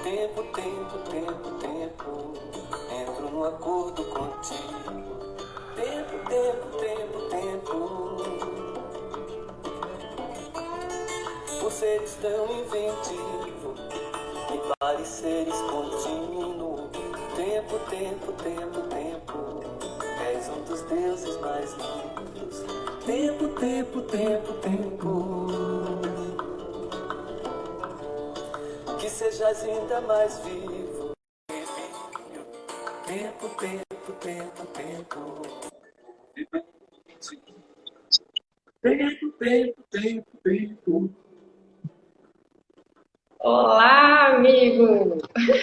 Tempo, tempo, tempo, tempo, entro num acordo contigo. Tempo, tempo, tempo, tempo, por seres tão inventivo e pareceres contínuo. Tempo, tempo, tempo, tempo, és um dos deuses mais lindos. Tempo, tempo, tempo, tempo, que sejas ainda mais vivo. Tempo, tempo, tempo, tempo. Tempo, tempo, tempo, tempo. Olá, amigo!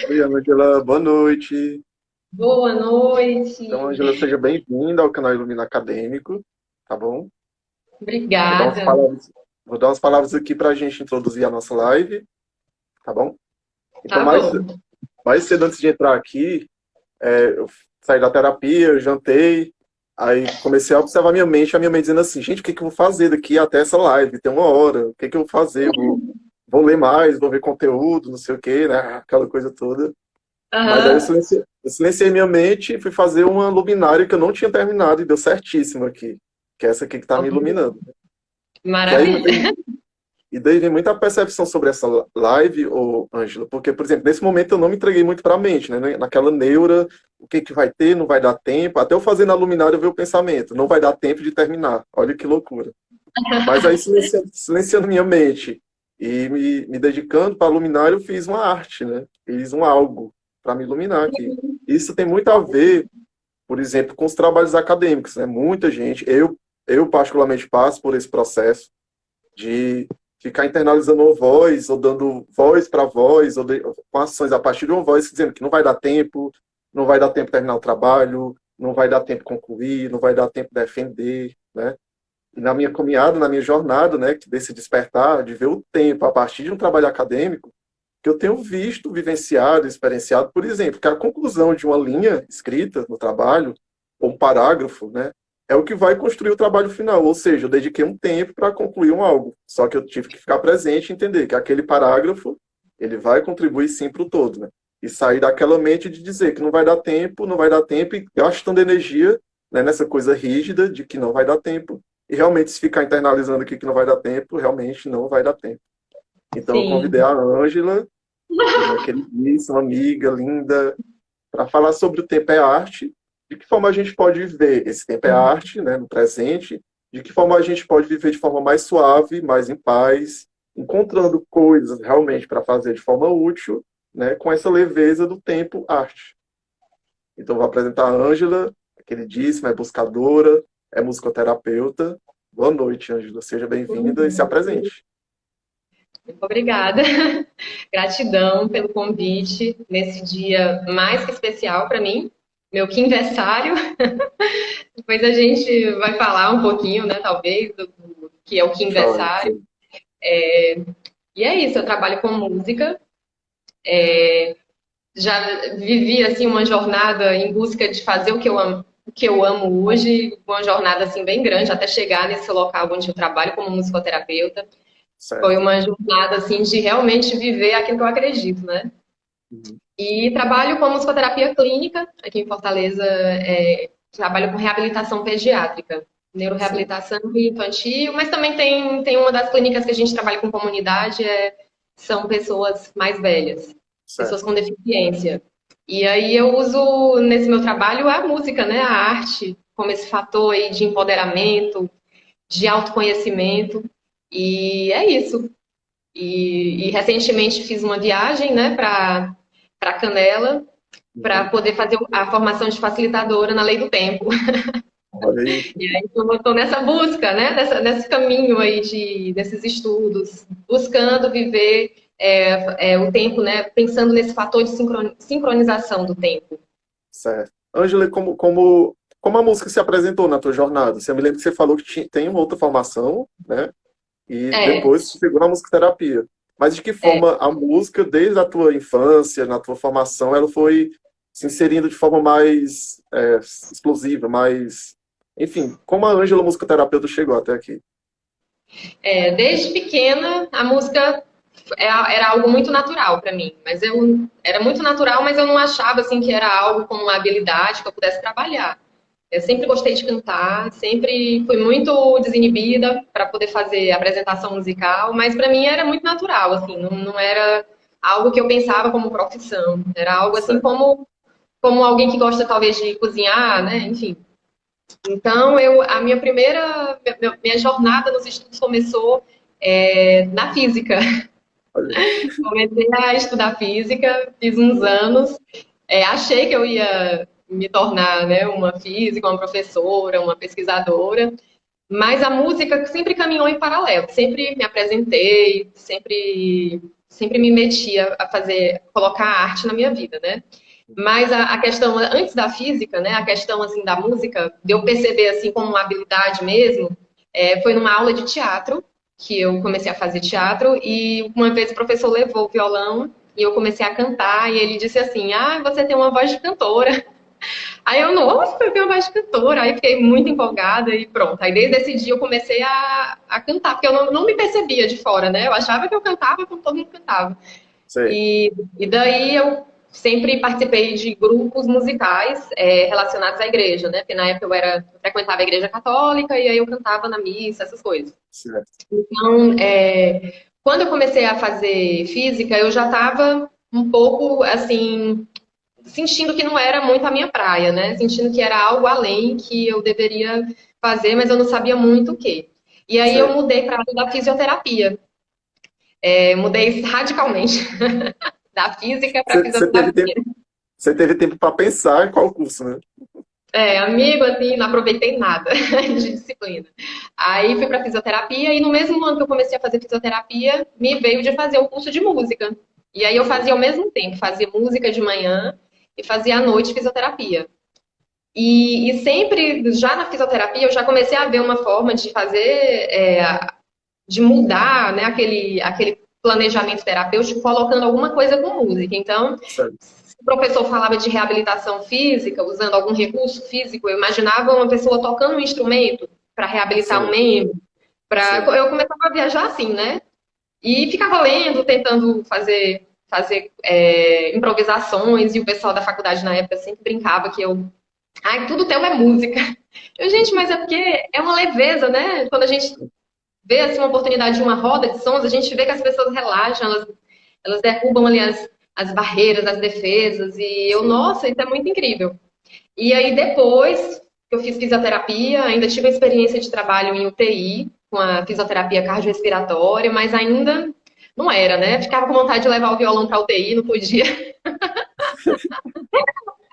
Oi, Angela, boa noite. Boa Então, noite! Angela, seja bem-vinda ao canal Ilumina Acadêmico, tá bom? Vou dar umas Obrigada. palavras, vou dar umas palavras aqui para a gente introduzir a nossa live, tá bom? Então, Tá bom. mais cedo antes de entrar aqui, eu saí da terapia, eu jantei, aí comecei a observar a minha mente dizendo assim, gente, o que que eu vou fazer daqui até essa live? Tem uma hora, o que que eu vou fazer? Vou ler mais, vou ver conteúdo, não sei o quê, né? Aquela coisa toda. Mas aí Aham. eu silenciei minha mente e fui fazer uma luminária que eu não tinha terminado e deu certíssimo aqui. Que é essa aqui que está me iluminando. Que aí Maravilha. e daí vem muita percepção sobre essa live, ô Ângela, porque, por exemplo, nesse momento eu não me entreguei muito para a mente, né? Naquela neura, o que que vai ter, não vai dar tempo. Até eu fazer na luminária eu ver o pensamento, não vai dar tempo de terminar. Olha que loucura. Mas aí silenciando minha mente e me dedicando para a luminária, eu fiz uma arte, né? Fiz um algo para me iluminar aqui. Isso tem muito a ver, por exemplo, com os trabalhos acadêmicos, né? Muita gente, eu particularmente passo por esse processo de ficar internalizando uma voz, ou dando voz para voz, com ações a partir de uma voz dizendo que não vai dar tempo, não vai dar tempo terminar o trabalho, não vai dar tempo concluir, não vai dar tempo defender, né? E na minha caminhada, na minha jornada, né, desse despertar, de ver o tempo a partir de um trabalho acadêmico, que eu tenho visto, vivenciado, experienciado, por exemplo, que a conclusão de uma linha escrita no trabalho, ou um parágrafo, né, é o que vai construir o trabalho final. Ou seja, eu dediquei um tempo para concluir um algo. Só que eu tive que ficar presente e entender que aquele parágrafo, ele vai contribuir sim para o todo, né? E sair daquela mente de dizer que não vai dar tempo, não vai dar tempo, e gastando energia, né, nessa coisa rígida de que não vai dar tempo. E realmente, se ficar internalizando aqui que não vai dar tempo, realmente não vai dar tempo. Então, eu convidei Sim. a Ângela, uma queridíssima amiga, linda, para falar sobre o tempo é arte, de que forma a gente pode viver esse tempo é arte, né, no presente, de que forma a gente pode viver de forma mais suave, mais em paz, encontrando coisas realmente para fazer de forma útil, né, com essa leveza do tempo arte. Então, vou apresentar a Ângela, queridíssima, é buscadora, é musicoterapeuta. Boa noite, Ângela. Seja bem-vinda e se apresente. Obrigada. Gratidão pelo convite nesse dia mais que especial para mim, meu quinversário. Depois a gente vai falar um pouquinho, né, talvez, do que é o Joia. quinversário. E é isso, eu trabalho com música. Já vivi assim uma jornada em busca de fazer o que eu amo hoje, uma jornada assim bem grande até chegar nesse local onde eu trabalho como musicoterapeuta. Foi Certo. uma jornada assim de realmente viver aquilo que eu acredito, né? Uhum. E trabalho com musicoterapia clínica aqui em Fortaleza, trabalho com reabilitação pediátrica, Sim. neuroreabilitação infantil, mas também tem uma das clínicas que a gente trabalha com comunidade, são pessoas mais velhas, pessoas Certo. com deficiência. E aí eu uso nesse meu trabalho a música, né, a arte, como esse fator aí de empoderamento, de autoconhecimento. E é isso. E recentemente fiz uma viagem, né, para Canela, para Uhum. poder fazer a formação de facilitadora na lei do tempo. Olha aí. E aí eu estou nessa busca, né, nesse caminho aí desses estudos, buscando viver o tempo, né, pensando nesse fator de sincronização do tempo. Certo. Ângela, como a música se apresentou na tua jornada? Você me lembra que você falou que tem uma outra formação, né? E É, depois você chegou na musicoterapia. Mas de que é, forma a música, desde a tua infância, na tua formação, ela foi se inserindo de forma mais explosiva, mais... Enfim, como a Ângela musicoterapeuta chegou até aqui? desde pequena a música era algo muito natural para mim. Era muito natural, mas eu não achava assim que era algo como uma habilidade que eu pudesse trabalhar. Eu sempre gostei de cantar, sempre fui muito desinibida para poder fazer apresentação musical, mas para mim era muito natural, assim, não era algo que eu pensava como profissão. Era algo assim Certo. como alguém que gosta talvez de cozinhar, né? Enfim. Então, a minha jornada nos estudos começou na física. Olha aí. Comecei a estudar física, fiz uns anos, achei que eu ia me tornar, né, uma física, uma professora, uma pesquisadora, mas a música sempre caminhou em paralelo. Sempre me apresentei, sempre me metia a colocar a arte na minha vida, né? Mas a questão antes da física, né, a questão assim da música, de eu perceber assim como uma habilidade mesmo, foi numa aula de teatro que eu comecei a fazer teatro e uma vez o professor levou o violão e eu comecei a cantar e ele disse assim: "Ah, você tem uma voz de cantora". Aí eu, nossa, eu tenho uma voz de cantora. Aí fiquei muito empolgada e pronto. Aí desde esse dia eu comecei a cantar, porque eu não me percebia de fora, né? Eu achava que eu cantava como todo mundo cantava. Sei. E daí eu sempre participei de grupos musicais relacionados à igreja, né? Porque na época eu frequentava a igreja católica e aí eu cantava na missa, essas coisas. Certo. Então, quando eu comecei a fazer física, eu já estava um pouco, assim, sentindo que não era muito a minha praia, né? Sentindo que era algo além que eu deveria fazer, mas eu não sabia muito o quê. E aí eu Sei. mudei para a área da fisioterapia. Mudei radicalmente da física para Você teve fisioterapia. tempo, você teve tempo para pensar em qual curso, né? Amigo, assim, não aproveitei nada de disciplina. Aí fui para fisioterapia e no mesmo ano que eu comecei a fazer fisioterapia, me veio de fazer o curso de música. E aí eu fazia ao mesmo tempo, fazia música de manhã e fazia à noite fisioterapia. E sempre, já na fisioterapia, eu já comecei a ver uma forma de fazer, de mudar, né, aquele planejamento terapêutico, colocando alguma coisa com música. Então, Certo. se o professor falava de reabilitação física, usando algum recurso físico, eu imaginava uma pessoa tocando um instrumento para reabilitar um Sei. membro. Sei. Eu começava a viajar assim, né? E ficava lendo, tentando fazer improvisações, e o pessoal da faculdade na época sempre brincava que ai, tudo teu é música. Eu, gente, mas é porque é uma leveza, né? Quando a gente vê assim, uma oportunidade de uma roda de sons, a gente vê que as pessoas relaxam, elas derrubam ali as barreiras, as defesas, e eu, Sei. nossa, isso é muito incrível. E aí depois que eu fiz fisioterapia, ainda tive a experiência de trabalho em UTI, com a fisioterapia cardiorrespiratória, mas ainda não era, né? Ficava com vontade de levar o violão para UTI, não podia.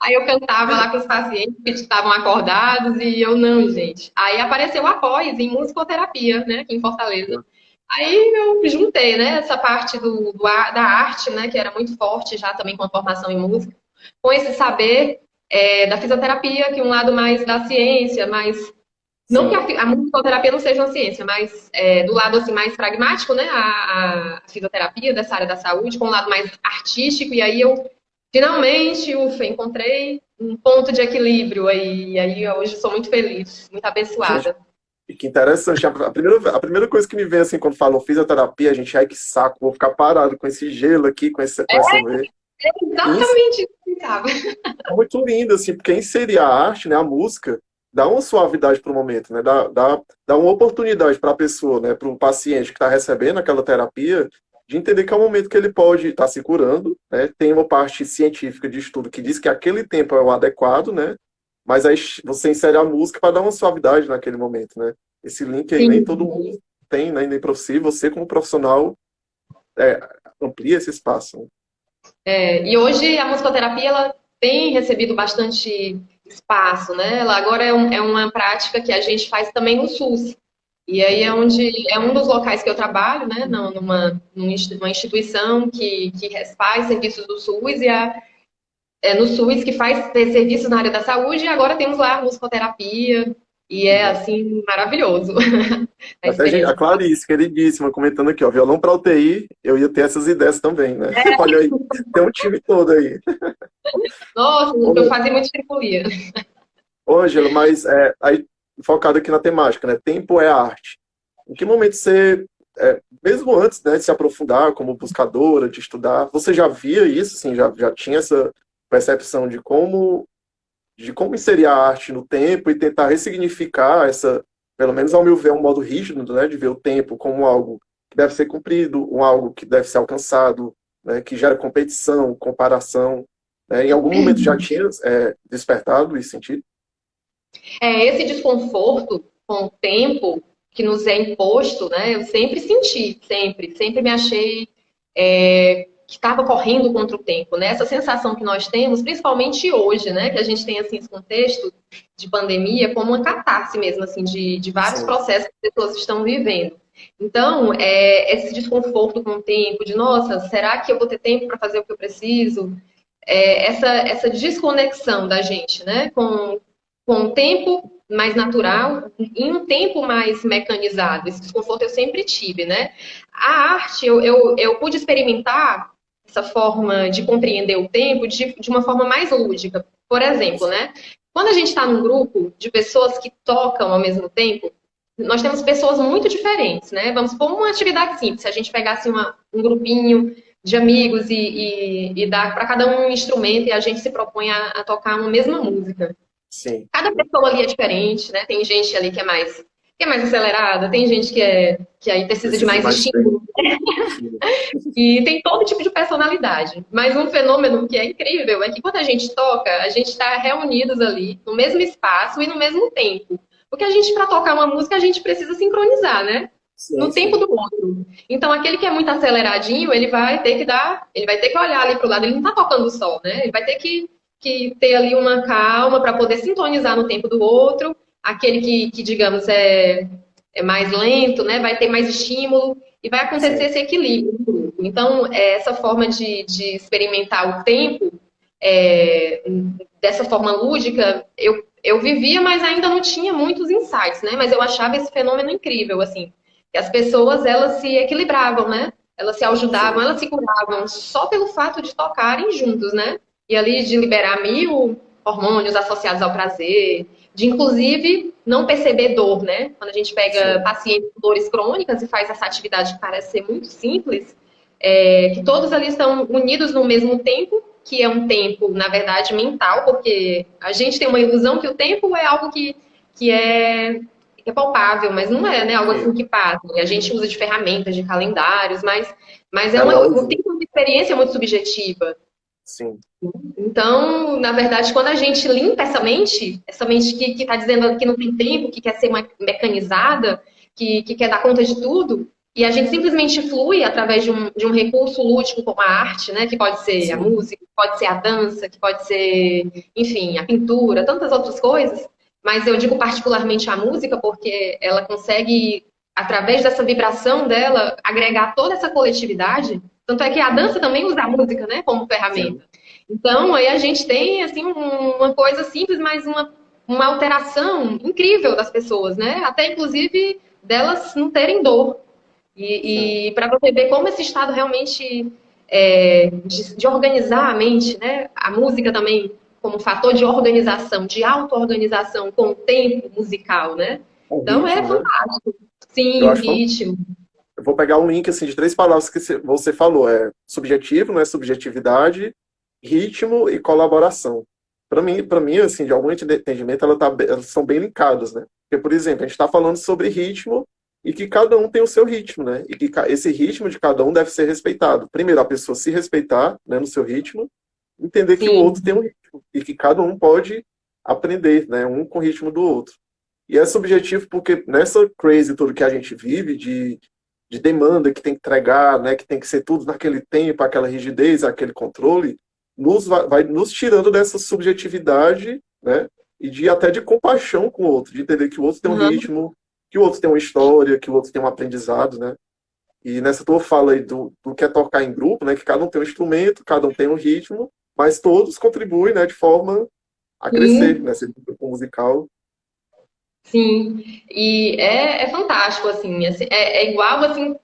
Aí eu cantava lá com os pacientes que estavam acordados e eu não, gente. Aí apareceu a pós em musicoterapia, né, aqui em Fortaleza. Aí eu juntei, né, essa parte da arte, né, que era muito forte já também com a formação em música, com esse saber da fisioterapia, que é um lado mais da ciência, mais não que Sim. a musicoterapia não seja uma ciência, mas do lado assim mais pragmático, né, a fisioterapia dessa área da saúde, com um lado mais artístico, e aí eu finalmente, ufa, encontrei um ponto de equilíbrio aí, e aí hoje sou muito feliz, muito Gente, abençoada. que interessante. A primeira coisa que me vem assim quando falam fisioterapia, a gente, ai que saco, vou ficar parado com esse gelo aqui, com essa veia. É exatamente isso que eu pensava. É muito lindo, assim, porque inserir a arte, né, a música, dá uma suavidade para o momento, né, dá uma oportunidade para a pessoa, né, para o paciente que está recebendo aquela terapia, de entender que é um momento que ele pode estar se curando, né, tem uma parte científica de estudo que diz que aquele tempo é o adequado, né, mas aí você insere a música para dar uma suavidade naquele momento, né. Esse link aí nem Sim. todo mundo tem, né, nem para você como profissional é, amplia esse espaço. Né? E hoje a musicoterapia ela tem recebido bastante espaço, né? Ela agora é uma prática que a gente faz também no SUS. E aí é um dos locais que eu trabalho, né? Numa instituição que faz serviços do SUS e no SUS que faz serviços na área da saúde e agora temos lá a musicoterapia e é assim maravilhoso a Até a experiência. Clarice, queridíssima, comentando aqui, ó, violão para UTI, eu ia ter essas ideias também, né? Olha aí, tem um time todo aí. Nossa, eu Ô, fazia muito tripulia. Ângela, mas aí focado aqui na temática, né? Tempo é arte. Em que momento você mesmo antes, né, de se aprofundar como buscadora, de estudar, você já via isso, assim, já tinha essa percepção de como inserir a arte no tempo e tentar ressignificar essa, pelo menos ao meu ver, um modo rígido, né, de ver o tempo como algo que deve ser cumprido, algo que deve ser alcançado, né, que gera competição, comparação. Né? Em algum momento já tinha despertado esse sentido? Esse desconforto com o tempo que nos é imposto, né? Eu sempre senti, sempre me achei que estava correndo contra o tempo, né? Essa sensação que nós temos, principalmente hoje, né? Que a gente tem assim esse contexto de pandemia como uma catarse mesmo, assim, de vários Sim, processos que as pessoas estão vivendo. Então, esse desconforto com o tempo, de nossa, será que eu vou ter tempo para fazer o que eu preciso? Essa desconexão da gente, né? Com um tempo mais natural e um tempo mais mecanizado. Esse desconforto eu sempre tive, né? A arte, eu pude experimentar essa forma de compreender o tempo de uma forma mais lúdica. Por exemplo, né? Quando a gente está num grupo de pessoas que tocam ao mesmo tempo, nós temos pessoas muito diferentes, né? Vamos supor uma atividade simples, se a gente pegasse um grupinho de amigos e dar para cada um instrumento e a gente se propõe a tocar uma mesma música. sim. Cada pessoa ali é diferente, né? Tem gente ali que é mais acelerada, tem gente que aí precisa de Precisa de mais mais tempo. estímulo, Sim, e tem todo tipo de personalidade. Mas um fenômeno que é incrível é que quando a gente toca, a gente está reunidos ali no mesmo espaço e no mesmo tempo. Porque a gente, para tocar uma música, a gente precisa sincronizar, né? sim. No tempo Sim. do outro. Então, aquele que é muito aceleradinho, ele vai ter que olhar ali pro lado, ele não tá tocando só, né? Ele vai ter que ter ali uma calma para poder sintonizar no tempo do outro. Aquele que digamos, é mais lento, né? Vai ter mais estímulo e vai acontecer Sim. esse equilíbrio no grupo. Então, essa forma de experimentar o tempo, é, dessa forma lúdica, eu vivia, mas ainda não tinha muitos insights, né? Mas eu achava esse fenômeno incrível, assim. Que as pessoas, elas se equilibravam, né? Elas se ajudavam, Sim. elas se curavam só pelo fato de tocarem juntos, né? E ali de liberar mil hormônios associados ao prazer, de inclusive não perceber dor, né? Quando a gente pega Sim. pacientes com dores crônicas e faz essa atividade que parece ser muito simples, que todos ali estão unidos no mesmo tempo, que é um tempo, na verdade, mental, porque a gente tem uma ilusão que o tempo é algo que é palpável, mas não é, né? Algo assim Sim. que passa. A gente usa de ferramentas, de calendários, mas um Relógio. tempo de experiência muito subjetiva. Sim. Então, na verdade, quando a gente limpa essa mente que está dizendo que não tem tempo, que quer ser mecanizada, que quer dar conta de tudo, e a gente simplesmente flui através de um recurso lúdico como a arte, né? Que pode ser a Sim. música, que pode ser a dança, que pode ser, enfim, a pintura, tantas outras coisas. Mas eu digo particularmente a música porque ela consegue, através dessa vibração dela, agregar toda essa coletividade. Tanto é que a dança também usa a música, né, como Sim. ferramenta. Então, aí a gente tem, assim, uma coisa simples, mas uma alteração incrível das pessoas, né? Até, inclusive, delas não terem dor. Sim. E para você ver como esse estado realmente de organizar a mente, né? A música também como fator de organização, de auto-organização com o tempo musical, né? O Então, é ritmo, né? fantástico. Eu Sim, o acho ritmo. Eu vou pegar um link assim de três palavras que você falou, subjetivo, né, subjetividade, ritmo e colaboração. Para mim assim, de algum entendimento, elas são bem linkadas, né? Porque, por exemplo, a gente está falando sobre ritmo e que cada um tem o seu ritmo, né? E que esse ritmo de cada um deve ser respeitado. Primeiro, a pessoa se respeitar, né, no seu ritmo, entender que o outro tem Sim, um ritmo e que cada um pode aprender, né, um com o ritmo do outro. E é subjetivo porque nessa crazy toda que a gente vive de demanda que tem que entregar, né, que tem que ser tudo naquele tempo, aquela rigidez, aquele controle, vai nos tirando dessa subjetividade, né, e até de compaixão com o outro, de entender que o outro tem um uhum, ritmo, que o outro tem uma história, que o outro tem um aprendizado, né. E nessa tua fala aí do que é tocar em grupo, né, que cada um tem um instrumento, cada um tem um ritmo, mas todos contribuem, né, de forma a crescer, sim, né, esse grupo musical. sim. E é fantástico, assim, é igual, assim,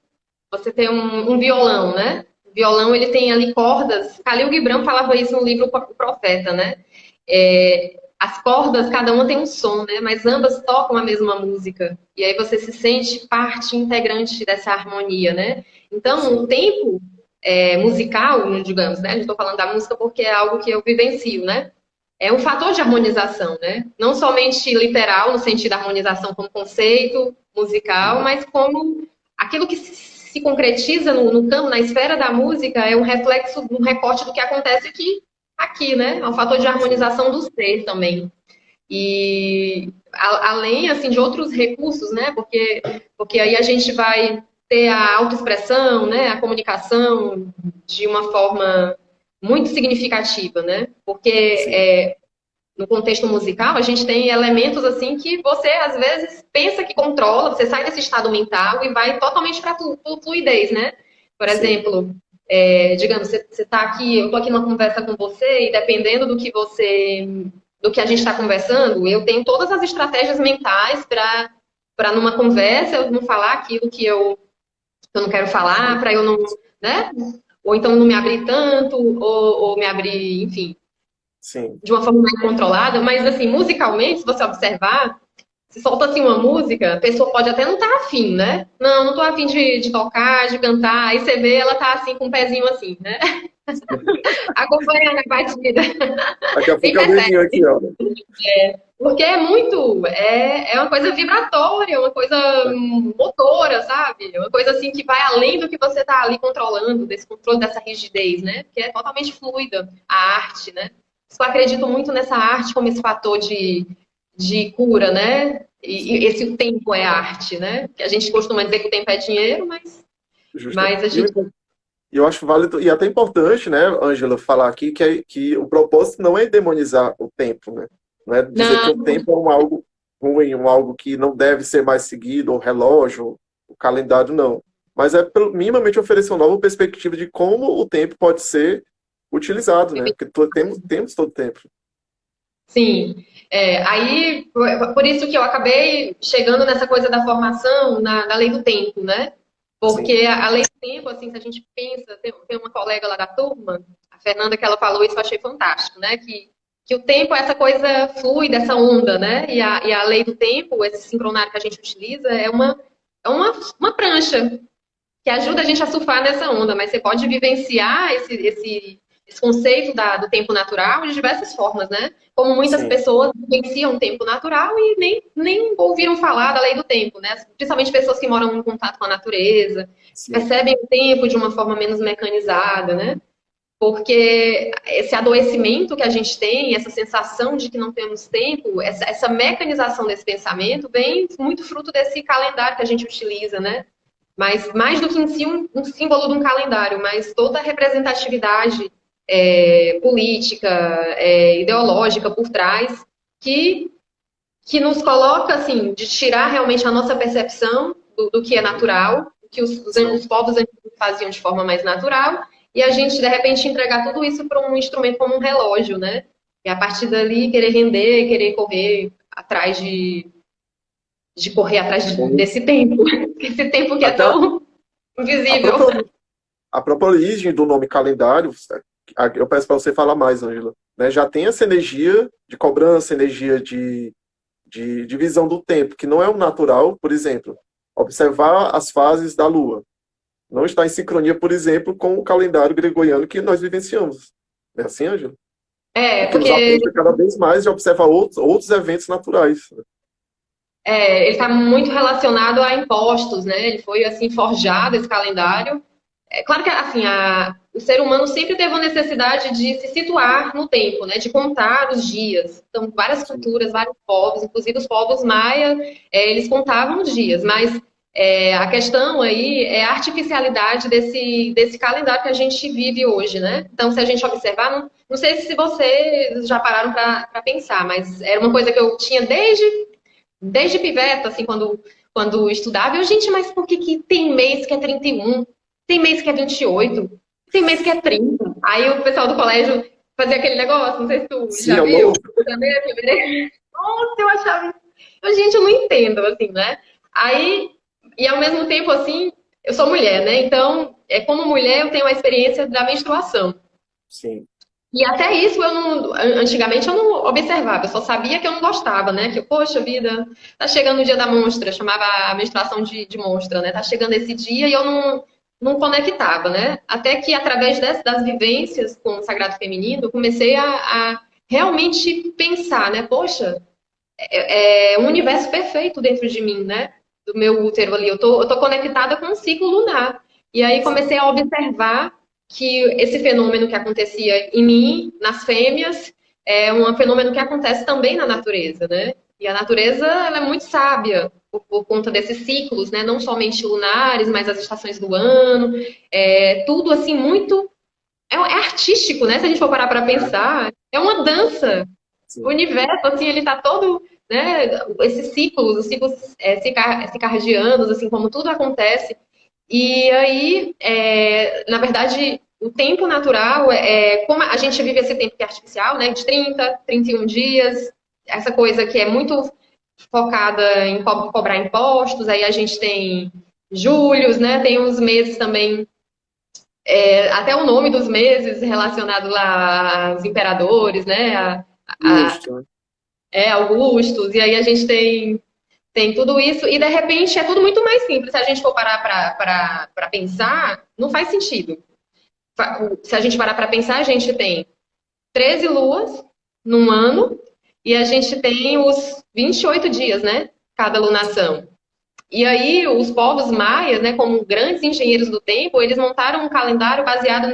você tem um violão, né? O violão, ele tem ali cordas. Khalil Gibran falava isso no livro O Profeta, né? as cordas, cada uma tem um som, né? Mas ambas tocam a mesma música. E aí você se sente parte integrante dessa harmonia, né? Então, o Sim. tempo musical, digamos, né? Estou falando da música porque é algo que eu vivencio, né? É um fator de harmonização, né? Não somente literal, no sentido da harmonização como conceito musical, mas como aquilo que se concretiza no campo, na esfera da música, é um reflexo, um recorte do que acontece aqui, né? É um fator de Sim. harmonização do ser também. E além, assim, de outros recursos, né? Porque aí a gente vai ter a autoexpressão, né? A comunicação de uma forma muito significativa, né? Porque Sim. no contexto musical, a gente tem elementos assim que você às vezes pensa que controla, você sai desse estado mental e vai totalmente para fluidez, né? Por Sim. exemplo, digamos, você está aqui, eu estou aqui numa conversa com você e dependendo do que a gente está conversando, eu tenho todas as estratégias mentais para numa conversa eu não falar aquilo que eu não quero falar, para eu não, né? Ou então não me abrir tanto, ou me abrir, enfim, Sim. de uma forma mais controlada, mas assim, musicalmente, se você observar, se solta assim uma música, a pessoa pode até não estar afim, né? Não tô afim de tocar, de cantar, aí você vê ela tá assim com o pezinho assim, né? Acompanhando a batida. Daqui a Nem pouco é o dedinho percebe. aqui, ó. Porque é uma coisa vibratória, uma coisa motora, sabe? Uma coisa assim que vai além do que você tá ali controlando, desse controle dessa rigidez, né? Que é totalmente fluida a arte, né? Eu acredito muito nessa arte como esse fator de cura, né? E Sim. esse tempo é arte, né? Que a gente costuma dizer que o tempo é dinheiro, Justa. mas a E gente. eu acho válido e até importante, né, Ângela, falar aqui que o propósito não é demonizar o tempo, né? Não é dizer que o Não, tempo é um algo ruim, um algo que não deve ser mais seguido, o relógio, o calendário, não. Mas é minimamente oferecer uma nova perspectiva de como o tempo pode ser utilizado, né? Porque temos todo o tempo. sim. Aí, por isso que eu acabei chegando nessa coisa da formação na lei do tempo, né? Sim, Porque a lei do tempo, assim, se a gente pensa, tem uma colega lá da turma, a Fernanda, que ela falou isso, eu achei fantástico, né? Que o tempo é essa coisa fluida, essa onda, né? E a lei do tempo, esse sincronário que a gente utiliza, uma prancha que ajuda a gente a surfar nessa onda, mas você pode vivenciar esse conceito do tempo natural de diversas formas, né? Como muitas sim, pessoas vivenciam o tempo natural e nem ouviram falar da lei do tempo, né? Principalmente pessoas que moram em contato com a natureza, sim, percebem o tempo de uma forma menos mecanizada, né? Porque esse adoecimento que a gente tem, essa sensação de que não temos tempo, essa mecanização desse pensamento vem muito fruto desse calendário que a gente utiliza, né? Mas mais do que em si um símbolo de um calendário, mas toda a representatividade política, ideológica por trás, que, que nos coloca, assim, de tirar realmente a nossa percepção do que é natural, o que sim. os povos antigos faziam de forma mais natural, e a gente, de repente, entregar tudo isso para um instrumento como um relógio, né? E a partir dali querer render, querer correr atrás de correr atrás desse tempo. Esse tempo que é Até tão a invisível. própria, a própria origem do nome calendário, eu peço para você falar mais, Ângela, né? Já tem essa energia de cobrança, energia de divisão do tempo, que não é o natural, por exemplo, observar as fases da Lua. Não está em sincronia, por exemplo, com o calendário gregoriano que nós vivenciamos. É assim, Ângela? E que nos Porque afeta cada vez mais de observar outros eventos naturais. ele está muito relacionado a impostos, né? Ele foi assim forjado esse calendário. É claro que assim o ser humano sempre teve a necessidade de se situar no tempo, né? De contar os dias. Então, várias Sim, culturas, vários povos, inclusive os povos maia, eles contavam os dias. Mas a questão aí é a artificialidade desse calendário que a gente vive hoje, né? Então, se a gente observar, não sei se vocês já pararam para pensar, mas era uma coisa que eu tinha desde piveta, assim, quando estudava, gente, mas por que tem mês que é 31? Tem mês que é 28? Tem mês que é 30? Aí o pessoal do colégio fazia aquele negócio, não sei se tu sim, já alô? viu. Janeiro, fevereiro. Nossa, eu achava isso. Gente, eu não entendo, assim, né? Aí, e ao mesmo tempo, assim, eu sou mulher, né? Então, como mulher, eu tenho a experiência da menstruação. Sim, E até isso eu não, antigamente eu não observava, eu só sabia que eu não gostava, né? Que, poxa vida, tá chegando o dia da monstra, chamava a menstruação de monstra, né? Tá chegando esse dia e eu não conectava, né? Até que através das vivências com o Sagrado Feminino, eu comecei a realmente pensar, né? Poxa, é um universo perfeito dentro de mim, né? Do meu útero ali. Eu tô conectada com o ciclo lunar. E aí comecei a observar que esse fenômeno que acontecia em mim, nas fêmeas, é um fenômeno que acontece também na natureza, né? E a natureza, ela é muito sábia por conta desses ciclos, né? Não somente lunares, mas as estações do ano. É tudo, assim, muito... É artístico, né? Se a gente for parar para pensar. É uma dança. O Sim. universo, assim, ele tá todo, né, esses ciclos, os ciclos circadianos, assim, como tudo acontece. E aí, na verdade, o tempo natural, como a gente vive esse tempo que é artificial, né, de 30, 31 dias, essa coisa que é muito focada em cobrar impostos, aí a gente tem julhos, né, tem uns meses também, até o nome dos meses relacionado lá aos imperadores, né, a, Justo, né? Augustus, e aí a gente tem tudo isso, e de repente é tudo muito mais simples. Se a gente for parar para pensar, não faz sentido. Se a gente parar para pensar, a gente tem 13 luas num ano, e a gente tem os 28 dias, né? Cada lunação. E aí, os povos maias, né, como grandes engenheiros do tempo, eles montaram um calendário baseado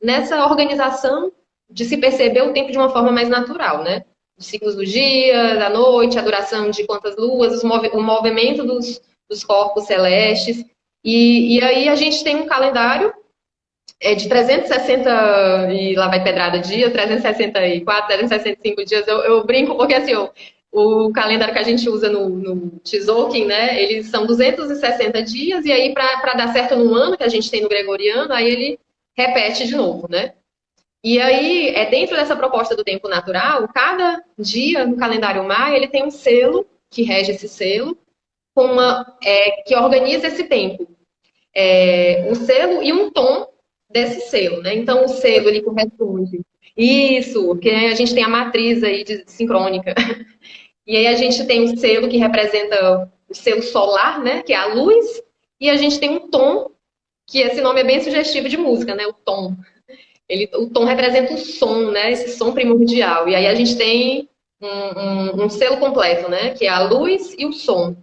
nessa organização de se perceber o tempo de uma forma mais natural, né? Os ciclos do dia, da noite, a duração de quantas luas, o movimento dos corpos celestes. E aí a gente tem um calendário de 360 e lá vai pedrada dia, 364, 365 dias. Eu brinco porque assim, o calendário que a gente usa no Tzolk'in, né? Eles são 260 dias e aí para dar certo no ano que a gente tem no gregoriano, aí ele repete de novo, né? E aí, dentro dessa proposta do tempo natural, cada dia no calendário maia, ele tem um selo que rege esse selo, que organiza esse tempo. Um selo e um tom desse selo, né? Então, o selo, ele corresponde. Isso, que a gente tem a matriz aí sincrônica. E aí a gente tem um selo que representa o selo solar, né? Que é a luz. E a gente tem um tom, que esse nome é bem sugestivo de música, né? O tom. O tom representa o som, né? Esse som primordial. E aí a gente tem um selo completo, né? Que é a luz e o som.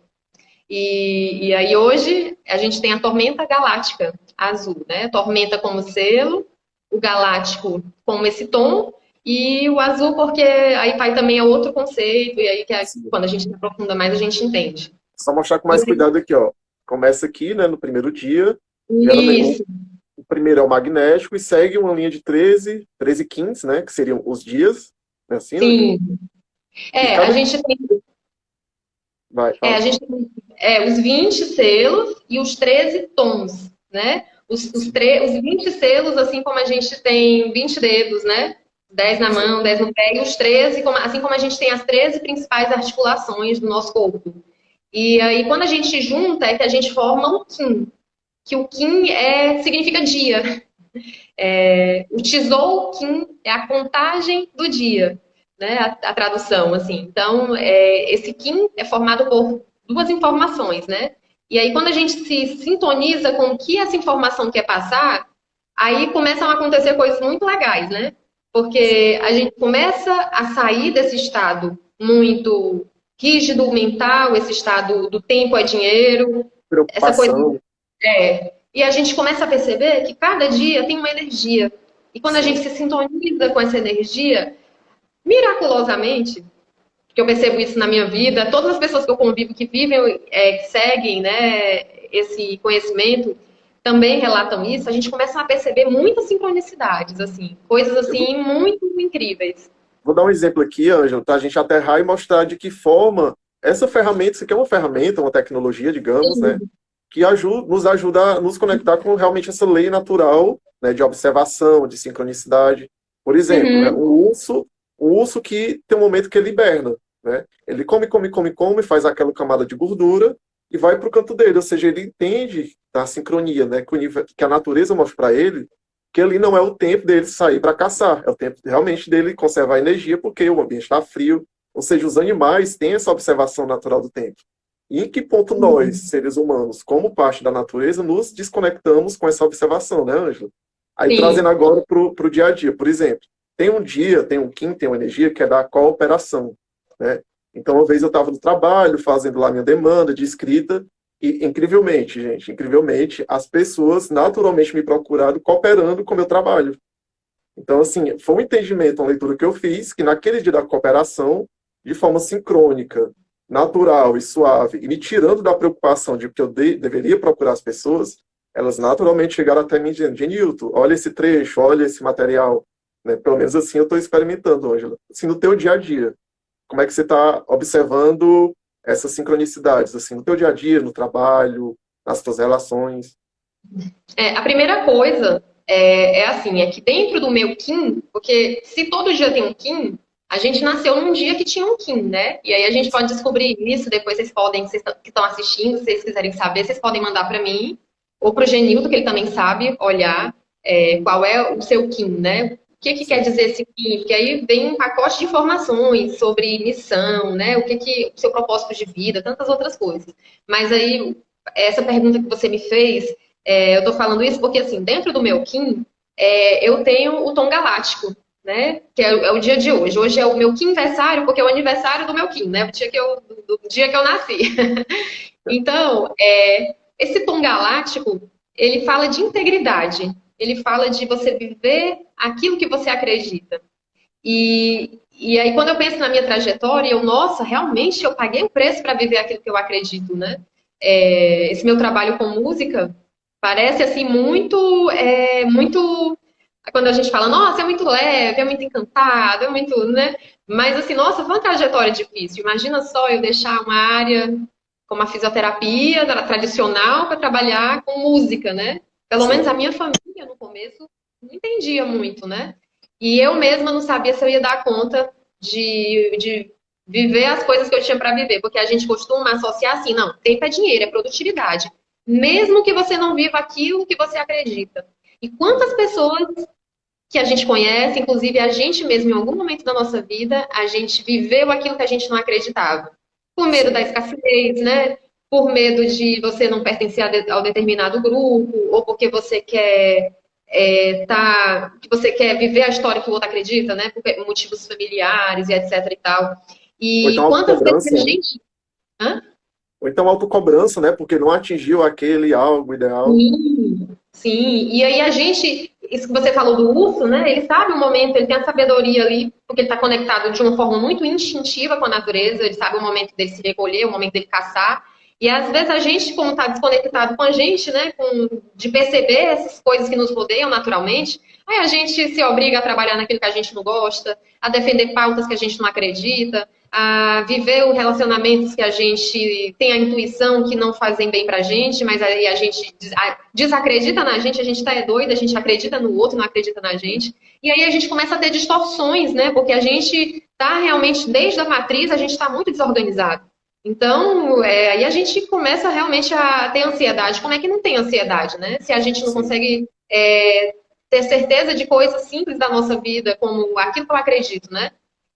E aí hoje a gente tem a tormenta galáctica azul, né? A tormenta como selo, o galáctico como esse tom, e o azul porque aí vai também a outro conceito, e aí quando a gente se aprofunda mais a gente entende. Só mostrar com mais cuidado aqui, ó. Começa aqui, né, no primeiro dia. Isso. O primeiro é o magnético e segue uma linha de 13, 13 quintos, né? Que seriam os dias. Né, assim, Sim. Né? A gente tem. Vai, A gente tem os 20 selos e os 13 tons, né? Os 20 selos, assim como a gente tem 20 dedos, né? 10 na mão, 10 no pé, e os 13, assim como a gente tem as 13 principais articulações do nosso corpo. E aí, quando a gente junta, é que a gente forma o Kim, que o Kim significa dia. O Tzolk'in é a contagem do dia, né? A tradução, assim. Então, esse Kim é formado por duas informações, né? E aí, quando a gente se sintoniza com o que essa informação quer passar, aí começam a acontecer coisas muito legais, né? Porque a gente começa a sair desse estado muito rígido, mental, esse estado do tempo é dinheiro, essa coisa. preocupação. E a gente começa a perceber que cada dia tem uma energia. E quando a gente se sintoniza com essa energia, miraculosamente, que eu percebo isso na minha vida, todas as pessoas que eu convivo que vivem, que seguem, né, esse conhecimento, também relatam isso, a gente começa a perceber muitas sincronicidades, assim, coisas assim muito incríveis. Vou dar um exemplo aqui, Ângelo, tá? A gente aterrar e mostrar de que forma essa ferramenta, isso aqui é uma ferramenta, uma tecnologia, digamos, né? Que nos ajuda a nos conectar com realmente essa lei natural, né, de observação, de sincronicidade. Por exemplo, né, um urso que tem um momento que ele hiberna, né? Ele come, faz aquela camada de gordura e vai para o canto dele, ou seja, ele entende da sincronia, né, que a natureza mostra para ele que ali não é o tempo dele sair para caçar, é o tempo realmente dele conservar energia, porque o ambiente está frio. Ou seja, os animais têm essa observação natural do tempo. E em que ponto nós, seres humanos, como parte da natureza, nos desconectamos com essa observação, né, Ângela? Aí Sim. trazendo agora para o dia a dia, por exemplo, tem um dia, tem um Kim, tem uma energia que é da cooperação, né? Então, uma vez eu estava no trabalho, fazendo lá minha demanda de escrita, e incrivelmente, gente, incrivelmente, as pessoas naturalmente me procuraram cooperando com o meu trabalho. Então, assim, foi um entendimento, uma leitura que eu fiz, que naquele dia da cooperação, de forma sincrônica, natural e suave, e me tirando da preocupação de que eu deveria procurar as pessoas, elas naturalmente chegaram até mim dizendo, Genilton, olha esse trecho, olha esse material. Né? Pelo menos assim eu estou experimentando, Ângela. Assim, no teu dia a dia, como é que você está observando essas sincronicidades, assim, no teu dia a dia, no trabalho, nas tuas relações? A primeira coisa assim, é que dentro do meu Kim, porque se todo dia tem um Kim, a gente nasceu num dia que tinha um Kim, né? E aí a gente pode descobrir isso, depois vocês podem, vocês que estão assistindo, se vocês quiserem saber, vocês podem mandar para mim, ou para o Genilton, que ele também sabe olhar qual é o seu Kim, né? O que quer dizer esse Kim? Porque aí vem um pacote de informações sobre missão, né? O seu propósito de vida, tantas outras coisas. Mas aí, essa pergunta que você me fez, eu tô falando isso porque, assim, dentro do meu Kim, eu tenho o tom galáctico, né? Que é o dia de hoje. Hoje é o meu Kimversário, porque é o aniversário do meu Kim, né? Do dia que eu nasci. Então, esse tom galáctico, ele fala de integridade. Ele fala de você viver aquilo que você acredita. E aí, quando eu penso na minha trajetória, nossa, realmente eu paguei o preço para viver aquilo que eu acredito, né? Esse meu trabalho com música parece, assim, muito... Quando a gente fala, nossa, é muito leve, é muito encantado, é muito, né? Mas, assim, nossa, foi uma trajetória difícil. Imagina só eu deixar uma área como a fisioterapia tradicional para trabalhar com música, né? Pelo menos a minha família, no começo, não entendia muito, né? E eu mesma não sabia se eu ia dar conta de viver as coisas que eu tinha para viver, porque a gente costuma associar assim, não, tempo é dinheiro, é produtividade. Mesmo que você não viva aquilo que você acredita. E quantas pessoas que a gente conhece, inclusive a gente mesmo, em algum momento da nossa vida, a gente viveu aquilo que a gente não acreditava. Por medo da escassez, né? Por medo de você não pertencer ao determinado grupo, ou porque você quer que você quer viver a história que o outro acredita, né? Por motivos familiares e etc e tal. Ou E então quantas vezes a autocobrança, né? gente... Hã? Ou então autocobrança, né? Porque não atingiu aquele algo ideal. Sim, sim. E aí a gente, isso que você falou do urso, né? Ele sabe o momento, ele tem a sabedoria ali, porque ele está conectado de uma forma muito instintiva com a natureza, ele sabe o momento dele se recolher, o momento dele caçar. E às vezes a gente, como está desconectado com a gente, né? De perceber essas coisas que nos rodeiam naturalmente, aí a gente se obriga a trabalhar naquilo que a gente não gosta, a defender pautas que a gente não acredita, a viver os relacionamentos que a gente tem a intuição que não fazem bem pra gente, mas aí a gente desacredita na gente, a gente tá doido, a gente acredita no outro, não acredita na gente. E aí a gente começa a ter distorções, né? Porque a gente tá realmente, desde a matriz, a gente tá muito desorganizado. Então, aí a gente começa realmente a ter ansiedade. Como é que não tem ansiedade, né? Se a gente não consegue ter certeza de coisas simples da nossa vida, como aquilo que eu acredito, né?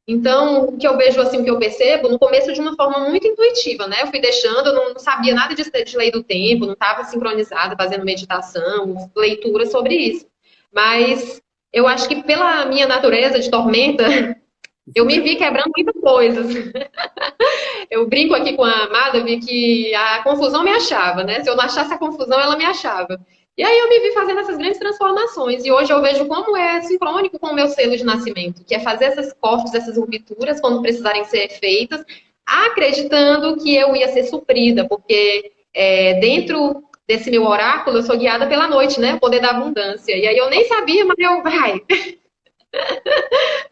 Então, o que eu vejo, assim, o que eu percebo, no começo de uma forma muito intuitiva, né? Eu fui deixando, eu não sabia nada de lei do tempo, não estava sincronizada, fazendo meditação, leitura sobre isso. Mas eu acho que pela minha natureza de tormenta, eu me vi quebrando muitas coisas. Eu brinco aqui com a Amada, vi que a confusão me achava, né? Se eu não achasse a confusão, ela me achava. E aí eu me vi fazendo essas grandes transformações. E hoje eu vejo como é sincrônico com o meu selo de nascimento, que é fazer esses cortes, essas rupturas, quando precisarem ser feitas, acreditando que eu ia ser suprida, porque dentro desse meu oráculo eu sou guiada pela noite, né? O poder da abundância. E aí eu nem sabia, mas vai.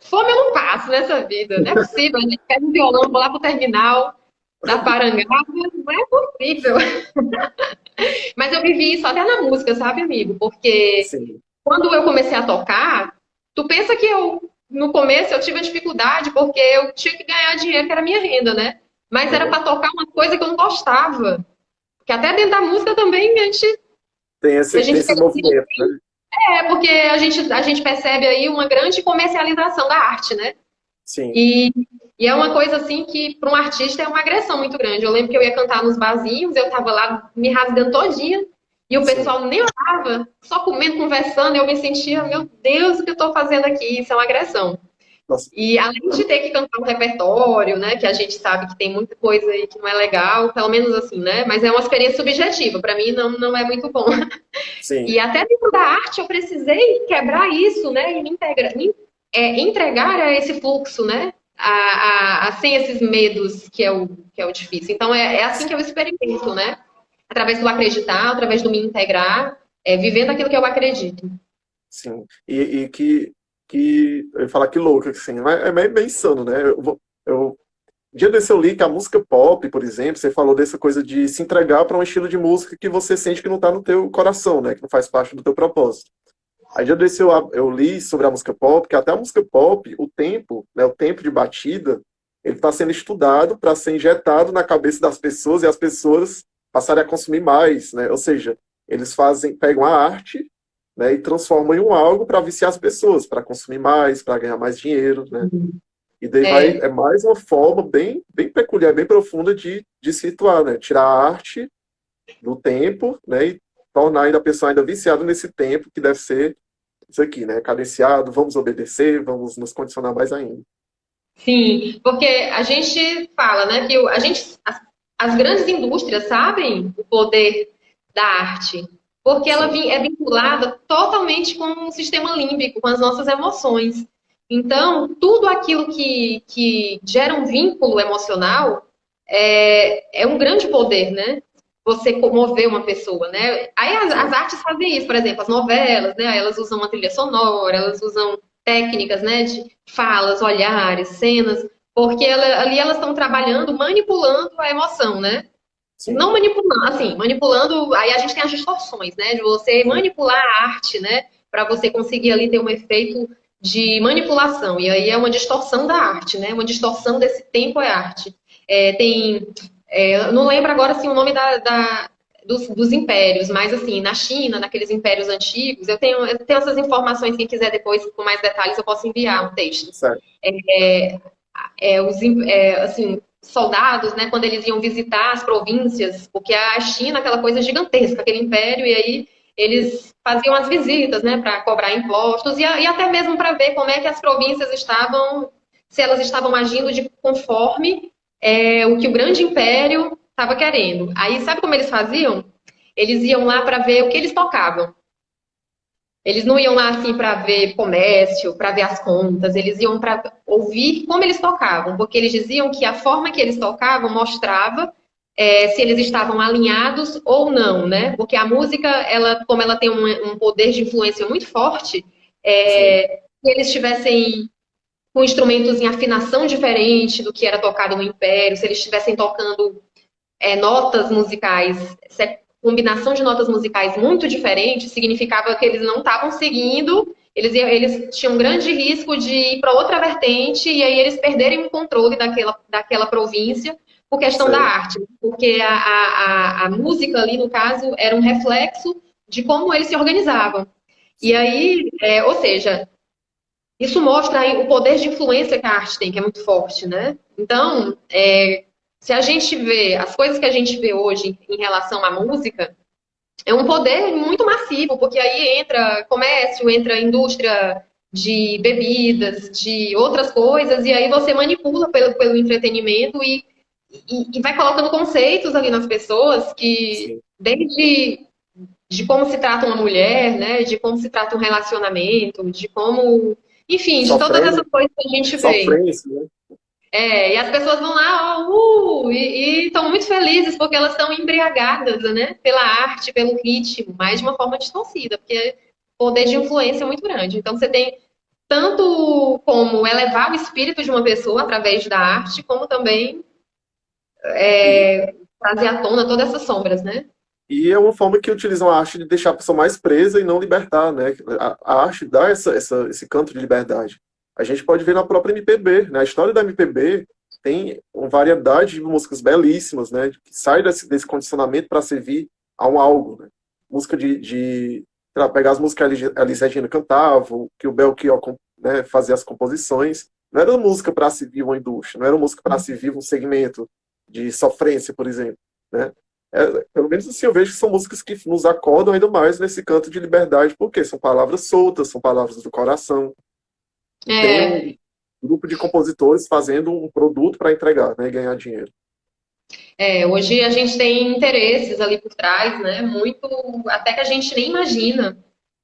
Fome eu não passo nessa vida, não é possível. A gente pega um violão, vou lá pro terminal da Parangaba, não é possível. Mas eu vivi isso até na música, sabe, amigo? Porque Sim. quando eu comecei a tocar, tu pensa que no começo eu tive dificuldade porque eu tinha que ganhar dinheiro, que era a minha renda, né? Mas era para tocar uma coisa que eu não gostava. Porque até dentro da música também a gente Tem esse movimento, né? Porque a gente percebe aí uma grande comercialização da arte, né? Sim. E, e é uma coisa assim que para um artista é uma agressão muito grande. Eu lembro que eu ia cantar nos barzinhos, eu tava lá me rasgando todinha, e o Sim. pessoal nem olhava, só comendo, conversando, e eu me sentia, meu Deus, o que eu tô fazendo aqui? Isso é uma agressão. Nossa, E além de ter que cantar um repertório, né, que a gente sabe que tem muita coisa aí que não é legal, pelo menos assim, né? Mas é uma experiência subjetiva, para mim não é muito bom. sim. E até dentro da arte eu precisei quebrar isso, né? E entregar esse fluxo, né? Sem esses medos que é o difícil. Então é assim que eu experimento, né? Através do acreditar, através do me integrar, vivendo aquilo que eu acredito. Sim. E eu ia falar que louco, assim, mas é meio insano, né? Dia desse eu li que a música pop, por exemplo, você falou dessa coisa de se entregar para um estilo de música que você sente que não está no teu coração, né? Que não faz parte do teu propósito. Aí dia desse eu li sobre a música pop, que até a música pop, o tempo, né, o tempo de batida, ele está sendo estudado para ser injetado na cabeça das pessoas e as pessoas passarem a consumir mais, né? Ou seja, eles pegam a arte, né, e transformam em um algo para viciar as pessoas, para consumir mais, para ganhar mais dinheiro, né? E daí É, é mais uma forma bem peculiar, bem profunda de situar, né? Tirar a arte do tempo, né? E tornar ainda a pessoa ainda viciada nesse tempo, que deve ser isso aqui, né? Cadenciado, vamos obedecer, vamos nos condicionar mais ainda. sim, porque a gente fala, né, que as grandes indústrias sabem o poder da arte, porque ela Sim, é vinculada totalmente com o sistema límbico, com as nossas emoções. Então, tudo aquilo que gera um vínculo emocional é um grande poder, né? Você comover uma pessoa, né? Aí as sim, artes fazem isso, por exemplo, as novelas, né? Elas usam uma trilha sonora, elas usam técnicas, né? De falas, olhares, cenas, porque ali elas estão trabalhando, manipulando a emoção, né? sim, Não manipulando, assim, manipulando, aí a gente tem as distorções, né? De você sim, manipular a arte, né? Para você conseguir ali ter um efeito de manipulação. E aí é uma distorção da arte, né? Uma distorção desse tempo é arte. Eu não lembro agora assim, o nome dos impérios, mas assim, na China, naqueles impérios antigos, eu tenho essas informações, quem quiser depois com mais detalhes, eu posso enviar um texto. certo, Assim, soldados, né, quando eles iam visitar as províncias, porque a China, aquela coisa gigantesca, aquele império, e aí eles faziam as visitas, né, para cobrar impostos e até mesmo para ver como é que as províncias estavam, se elas estavam agindo de conforme o que o grande império estava querendo. Aí sabe como eles faziam? Eles iam lá para ver o que eles tocavam. Eles não iam lá assim para ver comércio, para ver as contas, eles iam para ouvir como eles tocavam, porque eles diziam que a forma que eles tocavam mostrava se eles estavam alinhados ou não, né? Porque a música, como ela tem um poder de influência muito forte, sim, se eles estivessem com instrumentos em afinação diferente do que era tocado no Império, se eles estivessem tocando notas musicais, combinação de notas musicais muito diferentes, significava que eles não estavam seguindo, eles tinham um grande risco de ir para outra vertente e aí eles perderem o controle daquela província por questão da sei, arte, porque a música ali, no caso, era um reflexo de como eles se organizavam. E sim. aí, ou seja, isso mostra aí o poder de influência que a arte tem, que é muito forte, né? Então, se a gente vê as coisas que a gente vê hoje em relação à música, é um poder muito massivo, porque aí entra comércio, entra indústria de bebidas, de outras coisas, e aí você manipula pelo entretenimento e vai colocando conceitos ali nas pessoas que, Sim. desde de como se trata uma mulher, né, de como se trata um relacionamento, de como, enfim, de todas Sofrendo, essas coisas que a gente vê. sofrência, né? E as pessoas vão lá, ó, e estão muito felizes porque elas estão embriagadas, né, pela arte, pelo ritmo, mas de uma forma distorcida, porque o poder de influência é muito grande. Então você tem tanto como elevar o espírito de uma pessoa através da arte, como também E, trazer à tona todas essas sombras, né? e é uma forma que utilizam a arte de deixar a pessoa mais presa e não libertar, né? A arte dá esse canto de liberdade. A gente pode ver na própria MPB, né? A história da MPB tem uma variedade de músicas belíssimas, né? Que sai desse condicionamento para servir a um algo, né? Música sei lá, pegar as músicas que a Elis Regina cantava, que o Belchior, né, fazia as composições. Não era música para se vir uma indústria, não era música para se vir um segmento de sofrência, por exemplo, né? Pelo menos assim, eu vejo que são músicas que nos acordam ainda mais nesse canto de liberdade, porque são palavras soltas, são palavras do coração. E É, tem um grupo de compositores fazendo um produto para entregar, né, e ganhar dinheiro. hoje a gente tem interesses ali por trás, né? Muito, até que a gente nem imagina,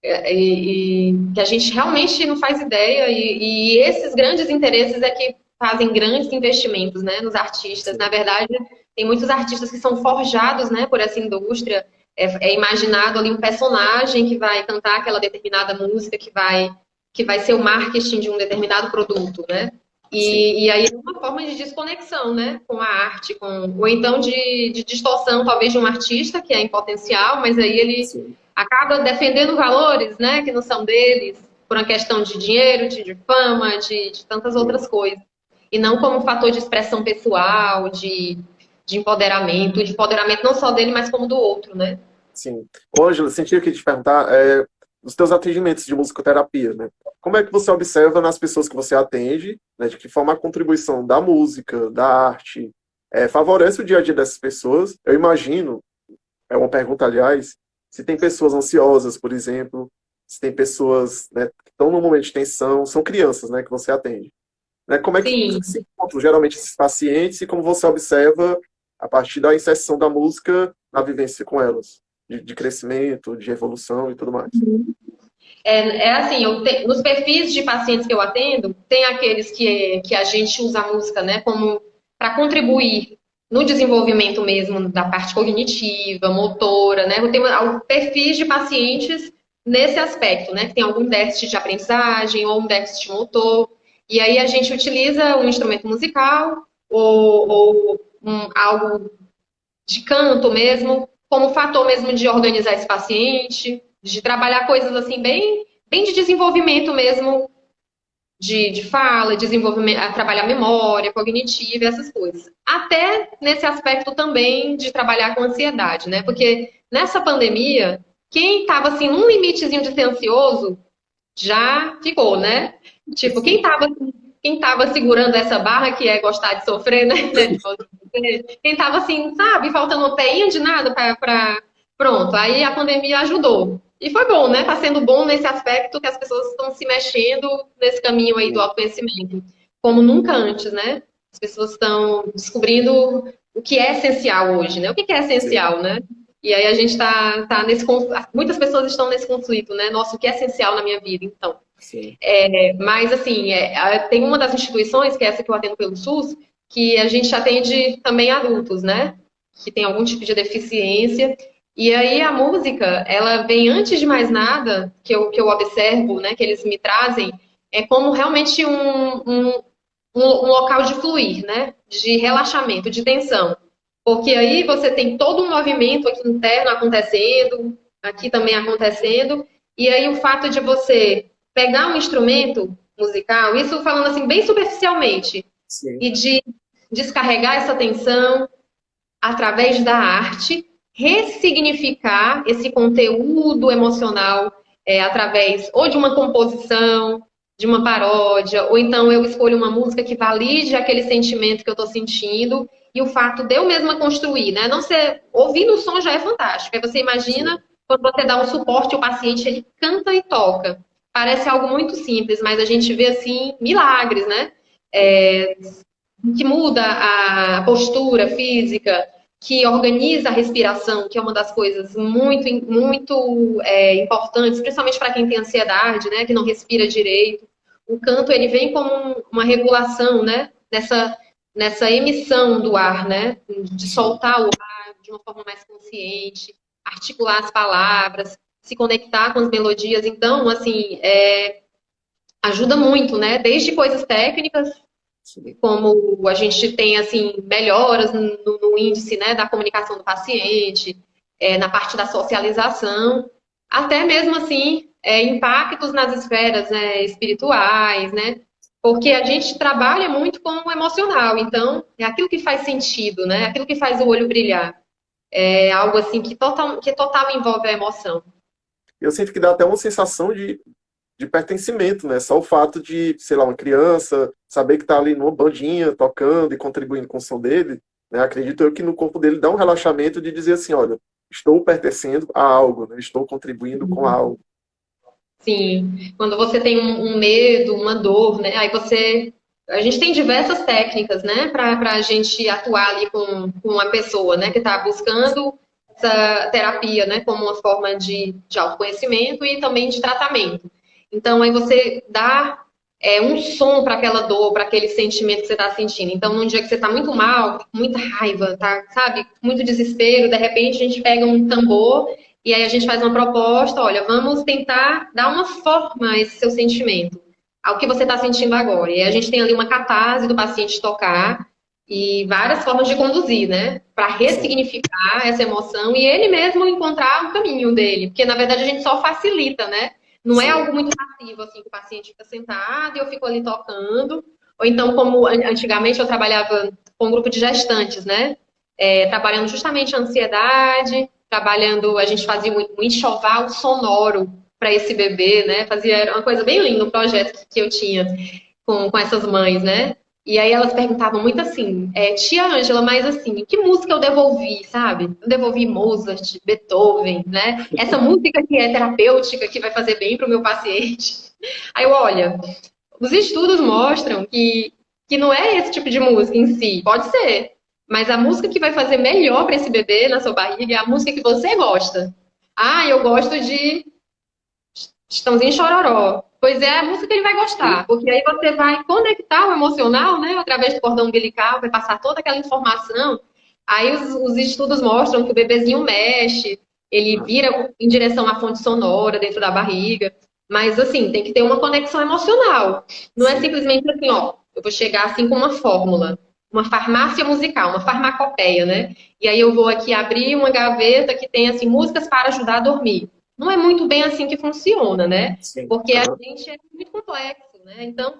e que a gente realmente não faz ideia, e esses grandes interesses é que fazem grandes investimentos, né, nos artistas. Na Sim, verdade, tem muitos artistas que são forjados, né, por essa indústria. É imaginado ali um personagem que vai cantar aquela determinada música, que vai ser o marketing de um determinado produto, né? sim, E aí é uma forma de desconexão, né, com a arte, ou então de distorção, talvez, de um artista que é em potencial, mas aí ele sim, acaba defendendo valores, né, que não são deles, por uma questão de dinheiro, de fama, de tantas sim. outras coisas. E não como um fator de expressão pessoal, de empoderamento não só dele, mas como do outro, né? Sim. Ô, Ângela, senti aqui te perguntar, os teus atendimentos de musicoterapia, né? Como é que você observa nas pessoas que você atende, né, de que forma a contribuição da música, da arte, favorece o dia a dia dessas pessoas? Eu imagino, é uma pergunta, aliás, se tem pessoas ansiosas, por exemplo, se tem pessoas, né, que estão num momento de tensão, são crianças, né, que você atende. Né? Como é que Sim. se encontram geralmente esses pacientes e como você observa a partir da inserção da música na vivência com elas? De crescimento, de evolução e tudo mais. É assim, nos perfis de pacientes que eu atendo, tem aqueles que a gente usa a música, né, como para contribuir no desenvolvimento mesmo da parte cognitiva, motora, né? Eu tenho perfis de pacientes nesse aspecto, né, que tem algum déficit de aprendizagem ou um déficit motor. E aí a gente utiliza um instrumento musical ou algo de canto mesmo, como fator mesmo de organizar esse paciente, de trabalhar coisas assim bem de desenvolvimento mesmo, de fala, desenvolvimento, trabalhar memória cognitiva, essas coisas. Até nesse aspecto também de trabalhar com ansiedade, né? Porque nessa pandemia, quem estava assim num limitezinho de ser ansioso já ficou, né? Tipo, quem Sim, estava quem tava segurando essa barra, que é gostar de sofrer, né? Quem tava assim, sabe, faltando um peinho de nada para. Pronto, aí a pandemia ajudou. E foi bom, né? Tá sendo bom nesse aspecto que as pessoas estão se mexendo nesse caminho aí do sim, autoconhecimento, como nunca antes, né? As pessoas estão descobrindo o que é essencial hoje, né? O que é sim, essencial, né? E aí a gente tá nesse. Muitas pessoas estão nesse conflito, né? Nossa, o que é essencial na minha vida, então? sim, Mas, assim, tem uma das instituições, que é essa que eu atendo pelo SUS, que a gente atende também adultos, né? Que tem algum tipo de deficiência. E aí a música, ela vem antes de mais nada, que eu observo, né? Que eles me trazem, é como realmente um local de fluir, né? De relaxamento, de tensão. Porque aí você tem todo um movimento aqui interno acontecendo, aqui também acontecendo, e aí o fato de você pegar um instrumento musical, isso falando assim bem superficialmente, sim, e de descarregar essa tensão através da arte, ressignificar esse conteúdo emocional através ou de uma composição, de uma paródia, ou então eu escolho uma música que valide aquele sentimento que eu estou sentindo, e o fato de eu mesma construir, né? Não ser, ouvindo o som já é fantástico. Aí você imagina sim, quando você dá um suporte, o paciente ele canta e toca. Parece algo muito simples, mas a gente vê assim milagres, né? É, que muda a postura física, que organiza a respiração, que é uma das coisas muito importantes, principalmente para quem tem ansiedade, né, que não respira direito. O canto ele vem como uma regulação, né, nessa emissão do ar, né, de sim. soltar o ar de uma forma mais consciente, articular as palavras, se conectar com as melodias. Então, assim, ajuda muito, né, desde coisas técnicas Sim. como a gente tem assim melhoras no índice, né, da comunicação do paciente, na parte da socialização, até mesmo assim impactos nas esferas, né, espirituais, né, porque a gente trabalha muito com o emocional, então é aquilo que faz sentido, né, aquilo que faz o olho brilhar, é algo assim que total envolve a emoção. eu sinto que dá até uma sensação de pertencimento, né? Só o fato de, sei lá, uma criança saber que está ali numa bandinha, tocando e contribuindo com o som dele, né? Acredito eu que no corpo dele dá um relaxamento de dizer assim, olha, estou pertencendo a algo, né? Estou contribuindo com algo. Sim, quando você tem um medo, uma dor, né? A gente tem diversas técnicas, né, para a gente atuar ali com uma pessoa, né, que está buscando essa terapia, né, como uma forma de autoconhecimento e também de tratamento. Então, aí você dá um som para aquela dor, para aquele sentimento que você está sentindo. Então, num dia que você está muito mal, com muita raiva, tá, sabe, muito desespero, de repente a gente pega um tambor e aí a gente faz uma proposta, olha, vamos tentar dar uma forma a esse seu sentimento, ao que você está sentindo agora. E aí a gente tem ali uma catarse do paciente tocar e várias formas de conduzir, né? Para ressignificar essa emoção e ele mesmo encontrar o caminho dele. Porque, na verdade, a gente só facilita, né? Não é algo muito passivo, assim, que o paciente fica sentado e eu fico ali tocando. Ou então, como antigamente eu trabalhava com um grupo de gestantes, né? Trabalhando justamente a ansiedade, a gente fazia um enxoval sonoro para esse bebê, né? Era uma coisa bem linda, um projeto que eu tinha com essas mães, né? E aí elas perguntavam muito assim, tia Ângela, mas assim, que música eu devolvi, sabe? Eu devolvi Mozart, Beethoven, né? Essa música que é terapêutica, que vai fazer bem para o meu paciente. Aí eu, olha, os estudos mostram que não é esse tipo de música em si, pode ser, mas a música que vai fazer melhor para esse bebê na sua barriga é a música que você gosta. Ah, eu gosto de Chitãozinho e Chororó. Pois é a música que ele vai gostar, porque aí você vai conectar o emocional, né, através do cordão umbilical, vai passar toda aquela informação. Aí os estudos mostram que o bebezinho mexe, ele vira em direção à fonte sonora dentro da barriga. Mas, assim, tem que ter uma conexão emocional. Não é simplesmente assim, ó, eu vou chegar assim com uma fórmula, uma farmácia musical, uma farmacopeia, né? E aí eu vou aqui abrir uma gaveta que tem, assim, músicas para ajudar a dormir. Não é muito bem assim que funciona, né? Sim. Porque a gente é muito complexo, né? Então,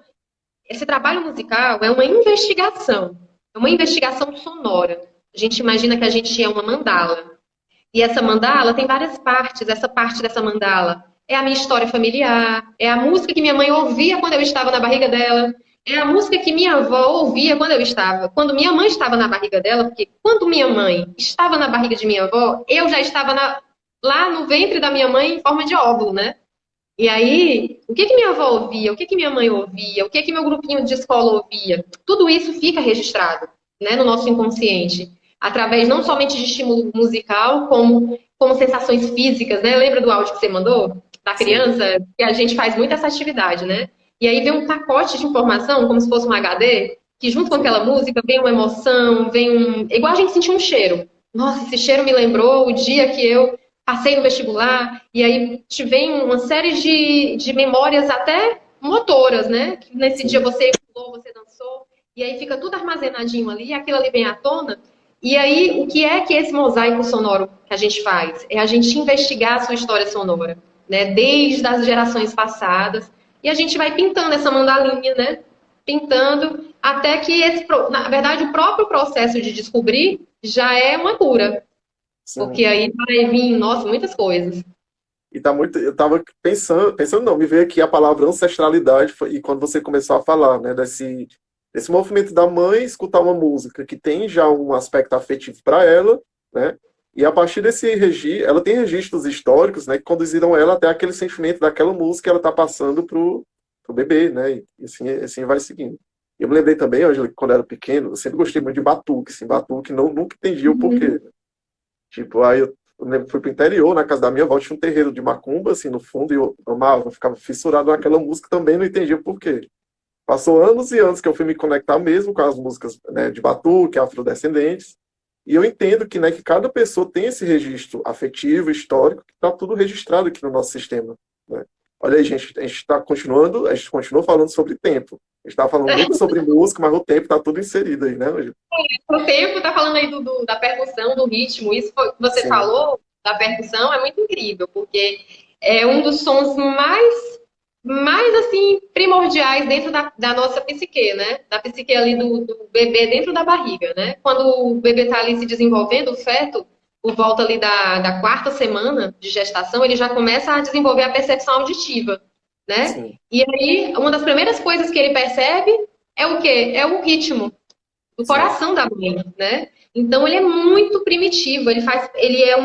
esse trabalho musical é uma investigação sonora. A gente imagina que a gente é uma mandala. E essa mandala tem várias partes. Essa parte dessa mandala é a minha história familiar, é a música que minha mãe ouvia quando eu estava na barriga dela, é a música que minha avó ouvia quando minha mãe estava na barriga dela, porque quando minha mãe estava na barriga de minha avó, eu já estava lá no ventre da minha mãe em forma de óvulo, né? E aí, o que minha avó ouvia, o que minha mãe ouvia, o que meu grupinho de escola ouvia, tudo isso fica registrado, né, no nosso inconsciente, através não somente de estímulo musical, como sensações físicas, né? Lembra do áudio que você mandou? Da criança? Que a gente faz muito essa atividade, né? E aí vem um pacote de informação, como se fosse um HD, que junto com aquela música vem uma emoção, igual a gente sentir um cheiro. Nossa, esse cheiro me lembrou o dia que eu passei no vestibular, e aí te vem uma série de memórias até motoras, né? Que nesse dia você pulou, você dançou, e aí fica tudo armazenadinho ali, e aquilo ali vem à tona. E aí, o que é que esse mosaico sonoro que a gente faz? É a gente investigar a sua história sonora, né? Desde as gerações passadas, e a gente vai pintando essa mandalinha, né? Pintando, até que na verdade, o próprio processo de descobrir já é uma cura. Sim. Porque aí vai vir, nossa, muitas coisas. E tá muito. Eu tava pensando não, me veio aqui a palavra ancestralidade, e quando você começou a falar, né, desse movimento da mãe escutar uma música que tem já um aspecto afetivo para ela, né? E a partir desse registro, ela tem registros históricos, né, que conduziram ela até aquele sentimento daquela música que ela tá passando pro bebê, né? E assim vai seguindo. Eu me lembrei também, Ângela, que quando eu era pequeno, eu sempre gostei muito de batuque, assim, batuque, nunca entendi o porquê. Tipo, aí eu lembro que fui pro interior, na casa da minha avó, tinha um terreiro de macumba, assim, no fundo, e eu amava, ficava fissurado naquela música também, não entendia o porquê. Passou anos e anos que eu fui me conectar mesmo com as músicas, né, de batuque, afrodescendentes, e eu entendo que, né, que cada pessoa tem esse registro afetivo, histórico, que está tudo registrado aqui no nosso sistema, né? Olha aí, gente, a gente continua falando sobre tempo. A gente está falando muito sobre música, mas o tempo está tudo inserido aí, né, Ângela? O tempo tá falando aí da percussão, do ritmo. Isso que você Sim. falou da percussão é muito incrível, porque é um dos sons mais assim, primordiais dentro da nossa psique, né? Da psique ali do bebê dentro da barriga, né? Quando o bebê tá ali se desenvolvendo, o feto, por volta ali da quarta semana de gestação, ele já começa a desenvolver a percepção auditiva, né? Sim, E aí, uma das primeiras coisas que ele percebe é o quê? É o ritmo do sim, coração da mãe, né? Então ele é muito primitivo, ele é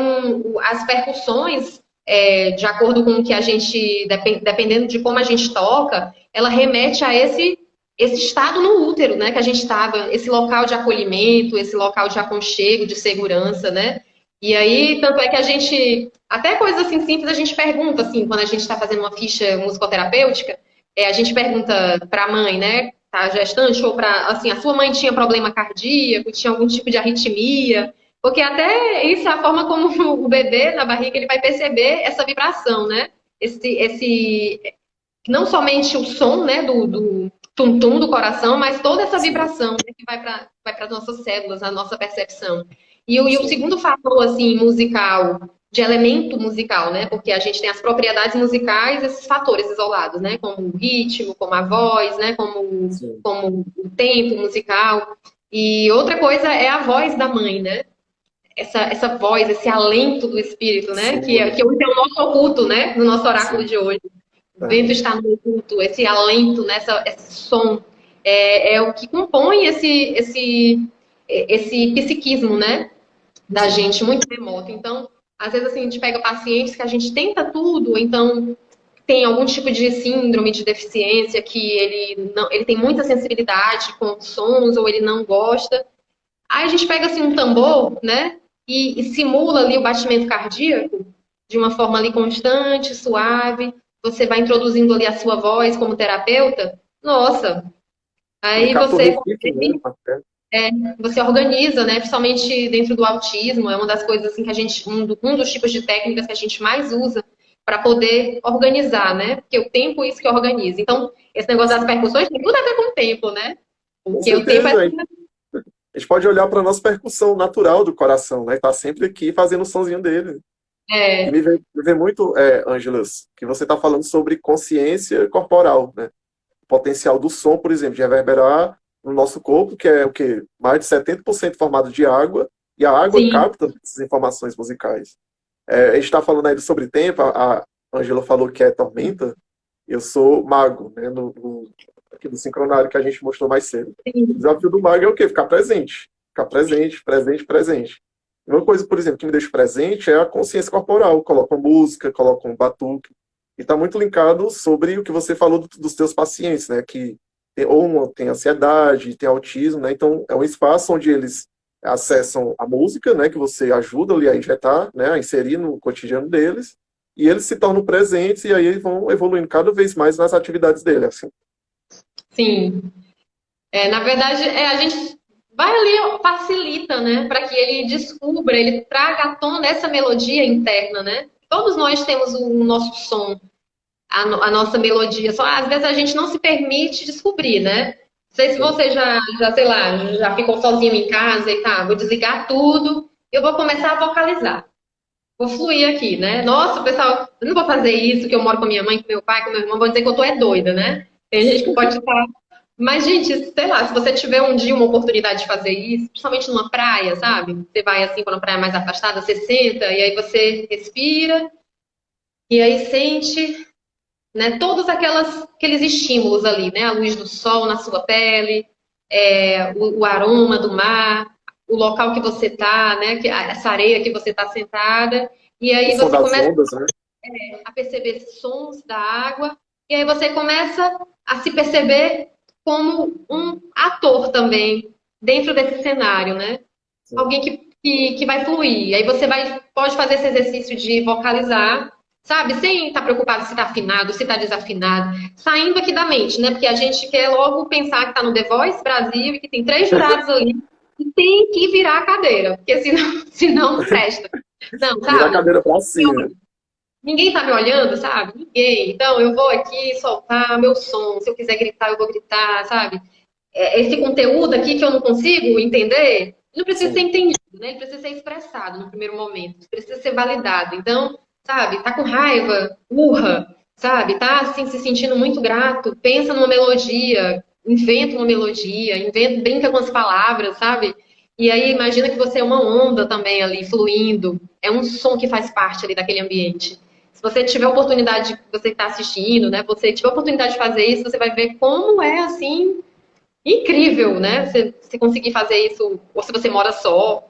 as percussões, de acordo com o que a gente, dependendo de como a gente toca, ela remete a esse estado no útero, né? Que a gente estava, esse local de acolhimento, esse local de aconchego, de segurança, né? E aí, tanto é que a gente, até coisas assim simples, a gente pergunta, assim, quando a gente está fazendo uma ficha musicoterapêutica, a gente pergunta para a mãe, né? Tá gestante, ou para, assim, a sua mãe tinha problema cardíaco, tinha algum tipo de arritmia, porque até isso é a forma como o bebê na barriga ele vai perceber essa vibração, né? Não somente o som, né, do tum-tum do coração, mas toda essa sim, vibração, né, que vai para as nossas células, a nossa percepção. E o sim, segundo fator, assim, musical, de elemento musical, né? Porque a gente tem as propriedades musicais, esses fatores isolados, né? Como o ritmo, como a voz, né? sim, Como o tempo musical. E outra coisa é a voz da mãe, né? Essa voz, esse alento do espírito, né? sim, Que hoje é o nosso oculto, né? No nosso oráculo sim, de hoje. O vento verdade. está no oculto, esse alento, né? Esse som. É o que compõe esse psiquismo, né? Da Sim, gente muito remoto. Então, às vezes assim, a gente pega pacientes que a gente tenta tudo, ou então tem algum tipo de síndrome de deficiência que ele tem muita sensibilidade com sons ou ele não gosta. Aí a gente pega assim um tambor, né? E simula ali o batimento cardíaco de uma forma ali constante, suave. Você vai introduzindo ali a sua voz como terapeuta. Nossa, ele aí capta o você repique, né? você organiza, né? Principalmente dentro do autismo, é uma das coisas assim que a gente, um dos tipos de técnicas que a gente mais usa para poder organizar, né? Porque o tempo é isso que organiza. Então, esse negócio das Sim, percussões tem tudo a ver com o tempo, né? com Porque o tempo é certeza. A gente pode olhar para a nossa percussão natural do coração, né? Tá sempre aqui fazendo o sonzinho dele. E é, me vê muito, Ângelas, que você está falando sobre consciência corporal, né? O potencial do som, por exemplo, de reverberar no nosso corpo, que é o quê? Mais de 70% formado de água, e a água sim, capta essas informações musicais. A gente está falando aí sobre tempo, a Ângela falou que é tormenta, eu sou mago, né? Aqui do sincronário que a gente mostrou mais cedo. O sim, desafio do mago é o quê? Ficar presente. Ficar presente, presente, presente. Uma coisa, por exemplo, que me deixa presente é a consciência corporal. Coloca uma música, coloca um batuque. E está muito linkado sobre o que você falou dos teus pacientes, né? Que tem ansiedade, tem autismo, né? Então, é um espaço onde eles acessam a música, né? Que você ajuda ali a injetar, né? A inserir no cotidiano deles. E eles se tornam presentes e aí eles vão evoluindo cada vez mais nas atividades dele, assim. sim. Na verdade, a gente vai ali, ó, facilita, né? Para que ele descubra, ele traga à tona essa melodia interna, né? Todos nós temos o nosso som, a nossa melodia. Só às vezes a gente não se permite descobrir, né? Não sei se Sim. você sei lá, já ficou sozinho em casa e tá, vou desligar tudo, eu vou começar a vocalizar. Vou fluir aqui, né? Nossa, pessoal, eu não vou fazer isso, que eu moro com minha mãe, com meu pai, com meu irmão, vão dizer que eu tô doida, né? Tem gente que pode estar. Mas, gente, sei lá, se você tiver um dia uma oportunidade de fazer isso, principalmente numa praia, sabe? Você vai assim para uma praia mais afastada, você senta e aí você respira e aí sente, né, todos aqueles estímulos ali, né? A luz do sol na sua pele, o aroma do mar, o local que você tá, né? Essa areia que você tá sentada. E O aí som você das começa ondas, né? a perceber esses sons da água. E aí você começa a se perceber como um ator também dentro desse cenário, né? Sim. Alguém que vai fluir. Aí você pode fazer esse exercício de vocalizar, sabe? Sem estar preocupado se está afinado, se está desafinado. Saindo aqui da mente, né? Porque a gente quer logo pensar que está no The Voice Brasil e que tem 3 jurados ali. E tem que virar a cadeira, porque senão, senão não presta. Não, Virar a sabe? cadeira para si, né? Ninguém tá me olhando, sabe? Ninguém. Então eu vou aqui soltar meu som. Se eu quiser gritar, eu vou gritar, sabe? Esse conteúdo aqui que eu não consigo entender, ele não precisa ser Sim. entendido, né? Ele precisa ser expressado no primeiro momento, precisa ser validado. Então, sabe, tá com raiva, urra, sabe? Tá assim se sentindo muito grato, pensa numa melodia, inventa uma melodia, brinca com as palavras, sabe? E aí imagina que você é uma onda também ali, fluindo. É um som que faz parte ali daquele ambiente. Se você tiver oportunidade, você está assistindo, né? Você tiver oportunidade de fazer isso, você vai ver como é assim incrível, né? Você conseguir fazer isso, ou se você mora só,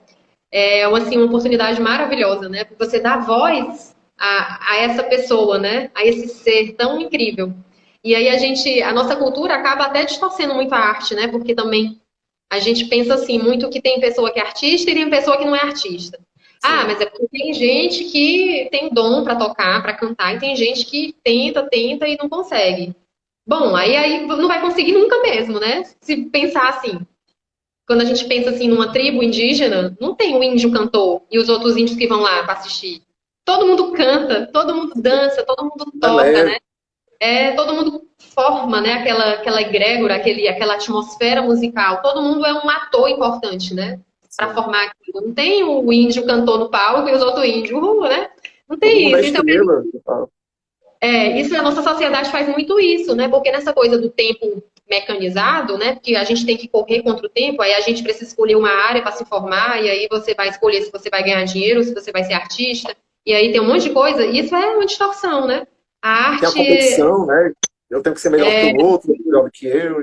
é assim, uma oportunidade maravilhosa, né? Porque você dá voz a essa pessoa, né? A esse ser tão incrível. E aí a nossa cultura acaba até distorcendo muito a arte, né? Porque também a gente pensa assim, muito que tem pessoa que é artista e tem pessoa que não é artista. Ah, Sim. mas é porque tem gente que tem dom para tocar, para cantar, e tem gente que tenta, tenta e não consegue. Bom, aí não vai conseguir nunca mesmo, né? Se pensar assim, quando a gente pensa assim numa tribo indígena, não tem o índio cantor e os outros índios que vão lá para assistir. Todo mundo canta, todo mundo dança, todo mundo toca, Beleza. né? Todo mundo forma, né, aquela egrégora, aquela atmosfera musical. Todo mundo é um ator importante, né? Para Sim. formar aquilo. Não tem o índio cantor no palco e os outros índios, né? Não Todo tem mundo é isso. Então, estrela. isso a nossa sociedade faz muito isso, né? Porque nessa coisa do tempo mecanizado, né? Porque a gente tem que correr contra o tempo, aí a gente precisa escolher uma área para se formar, e aí você vai escolher se você vai ganhar dinheiro, se você vai ser artista, e aí tem um monte de coisa. Isso é uma distorção, né? A Tem a arte competição, né? Eu tenho que ser melhor que o outro, melhor do que eu.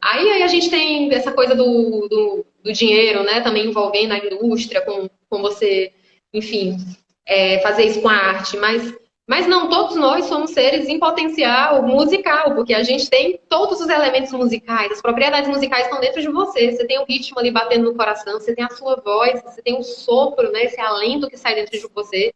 Aí a gente tem essa coisa do dinheiro, né? Também envolvendo a indústria, com você, enfim, fazer isso com a arte. Mas não, todos nós somos seres em potencial musical, porque a gente tem todos os elementos musicais, as propriedades musicais estão dentro de você. Você tem o ritmo ali batendo no coração, você tem a sua voz, você tem o sopro, né? Esse alento que sai dentro de você.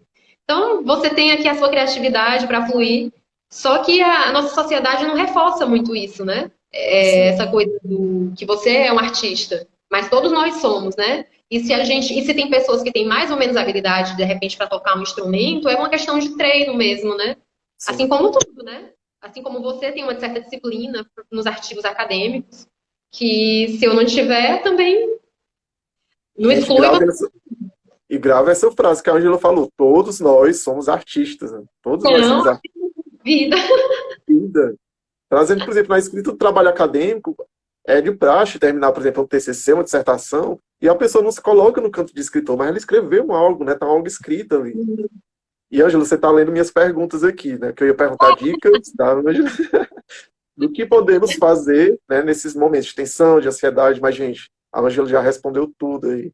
Então, você tem aqui a sua criatividade para fluir. Só que a nossa sociedade não reforça muito isso, né? Sim. Essa coisa do que você é um artista, mas todos nós somos, né? E se tem pessoas que têm mais ou menos habilidade, de repente, para tocar um instrumento, é uma questão de treino mesmo, né? Assim Sim. como tudo, né? Assim como você tem uma certa disciplina nos artigos acadêmicos, que se eu não tiver, também não Gente, exclui você. grave essa frase que a Angela falou. Todos nós somos artistas, né? Todos nós Não, somos vida. artistas. Trazendo, por exemplo, na escrita do trabalho acadêmico, é de praxe terminar, por exemplo, um TCC, uma dissertação, e a pessoa não se coloca no canto de escritor, mas ela escreveu algo, né? Tá algo escrito ali. E, Ângela, você está lendo minhas perguntas aqui, né? Que eu ia perguntar dicas, tá, Ângela? Do que podemos fazer, né, nesses momentos de tensão, de ansiedade, mas, gente, a Ângela já respondeu tudo aí.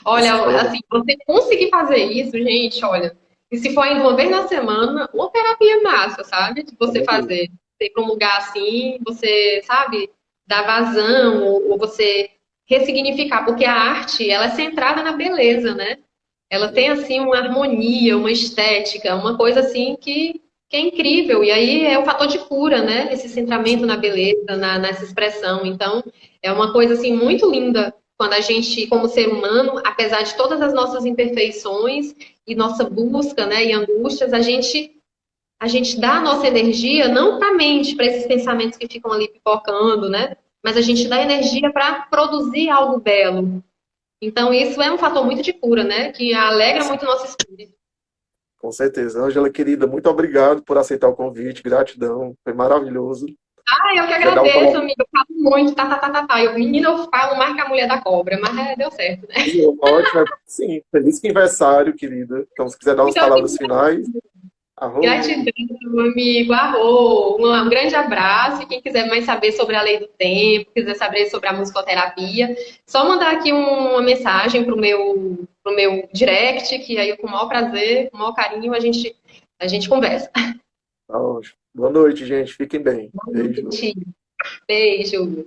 Olha, Psicóloga. assim, você conseguir fazer isso, gente, olha, e se for ainda uma vez na semana, uma terapia massa, sabe? De você fazer. Você ir para um lugar assim, você, sabe, dar vazão, ou você ressignificar, porque a arte, ela é centrada na beleza, né? Ela tem, assim, uma harmonia, uma estética, uma coisa, assim, que é incrível. E aí é o fator de cura, né? Esse centramento na beleza, nessa expressão. Então, é uma coisa, assim, muito linda quando a gente, como ser humano, apesar de todas as nossas imperfeições e nossa busca, né, e angústias, a gente dá a nossa energia não para a mente, para esses pensamentos que ficam ali pipocando, né? Mas a gente dá energia para produzir algo belo. Então, isso é um fator muito de cura, né? Que alegra muito o nosso espírito. Com certeza. Ângela, querida, muito obrigado por aceitar o convite, gratidão, foi maravilhoso. Ah, eu que Legal agradeço, falar. amiga. Eu falo muito, tá, tá, tá, tá, tá. Menina, eu falo mais que a mulher da cobra, mas deu certo, né? Ótimo, sim, feliz aniversário, querida. Então, se quiser dar umas Muito palavras obrigada. finais, arro. Gratidão, amigo. Arro. Um grande abraço. E quem quiser mais saber sobre a lei do tempo, quiser saber sobre a musicoterapia, só mandar aqui uma mensagem pro meu direct, que aí eu, com o maior prazer, com o maior carinho, a gente conversa. Tá ótimo. Boa noite, gente. Fiquem bem. Beijo. Beijo.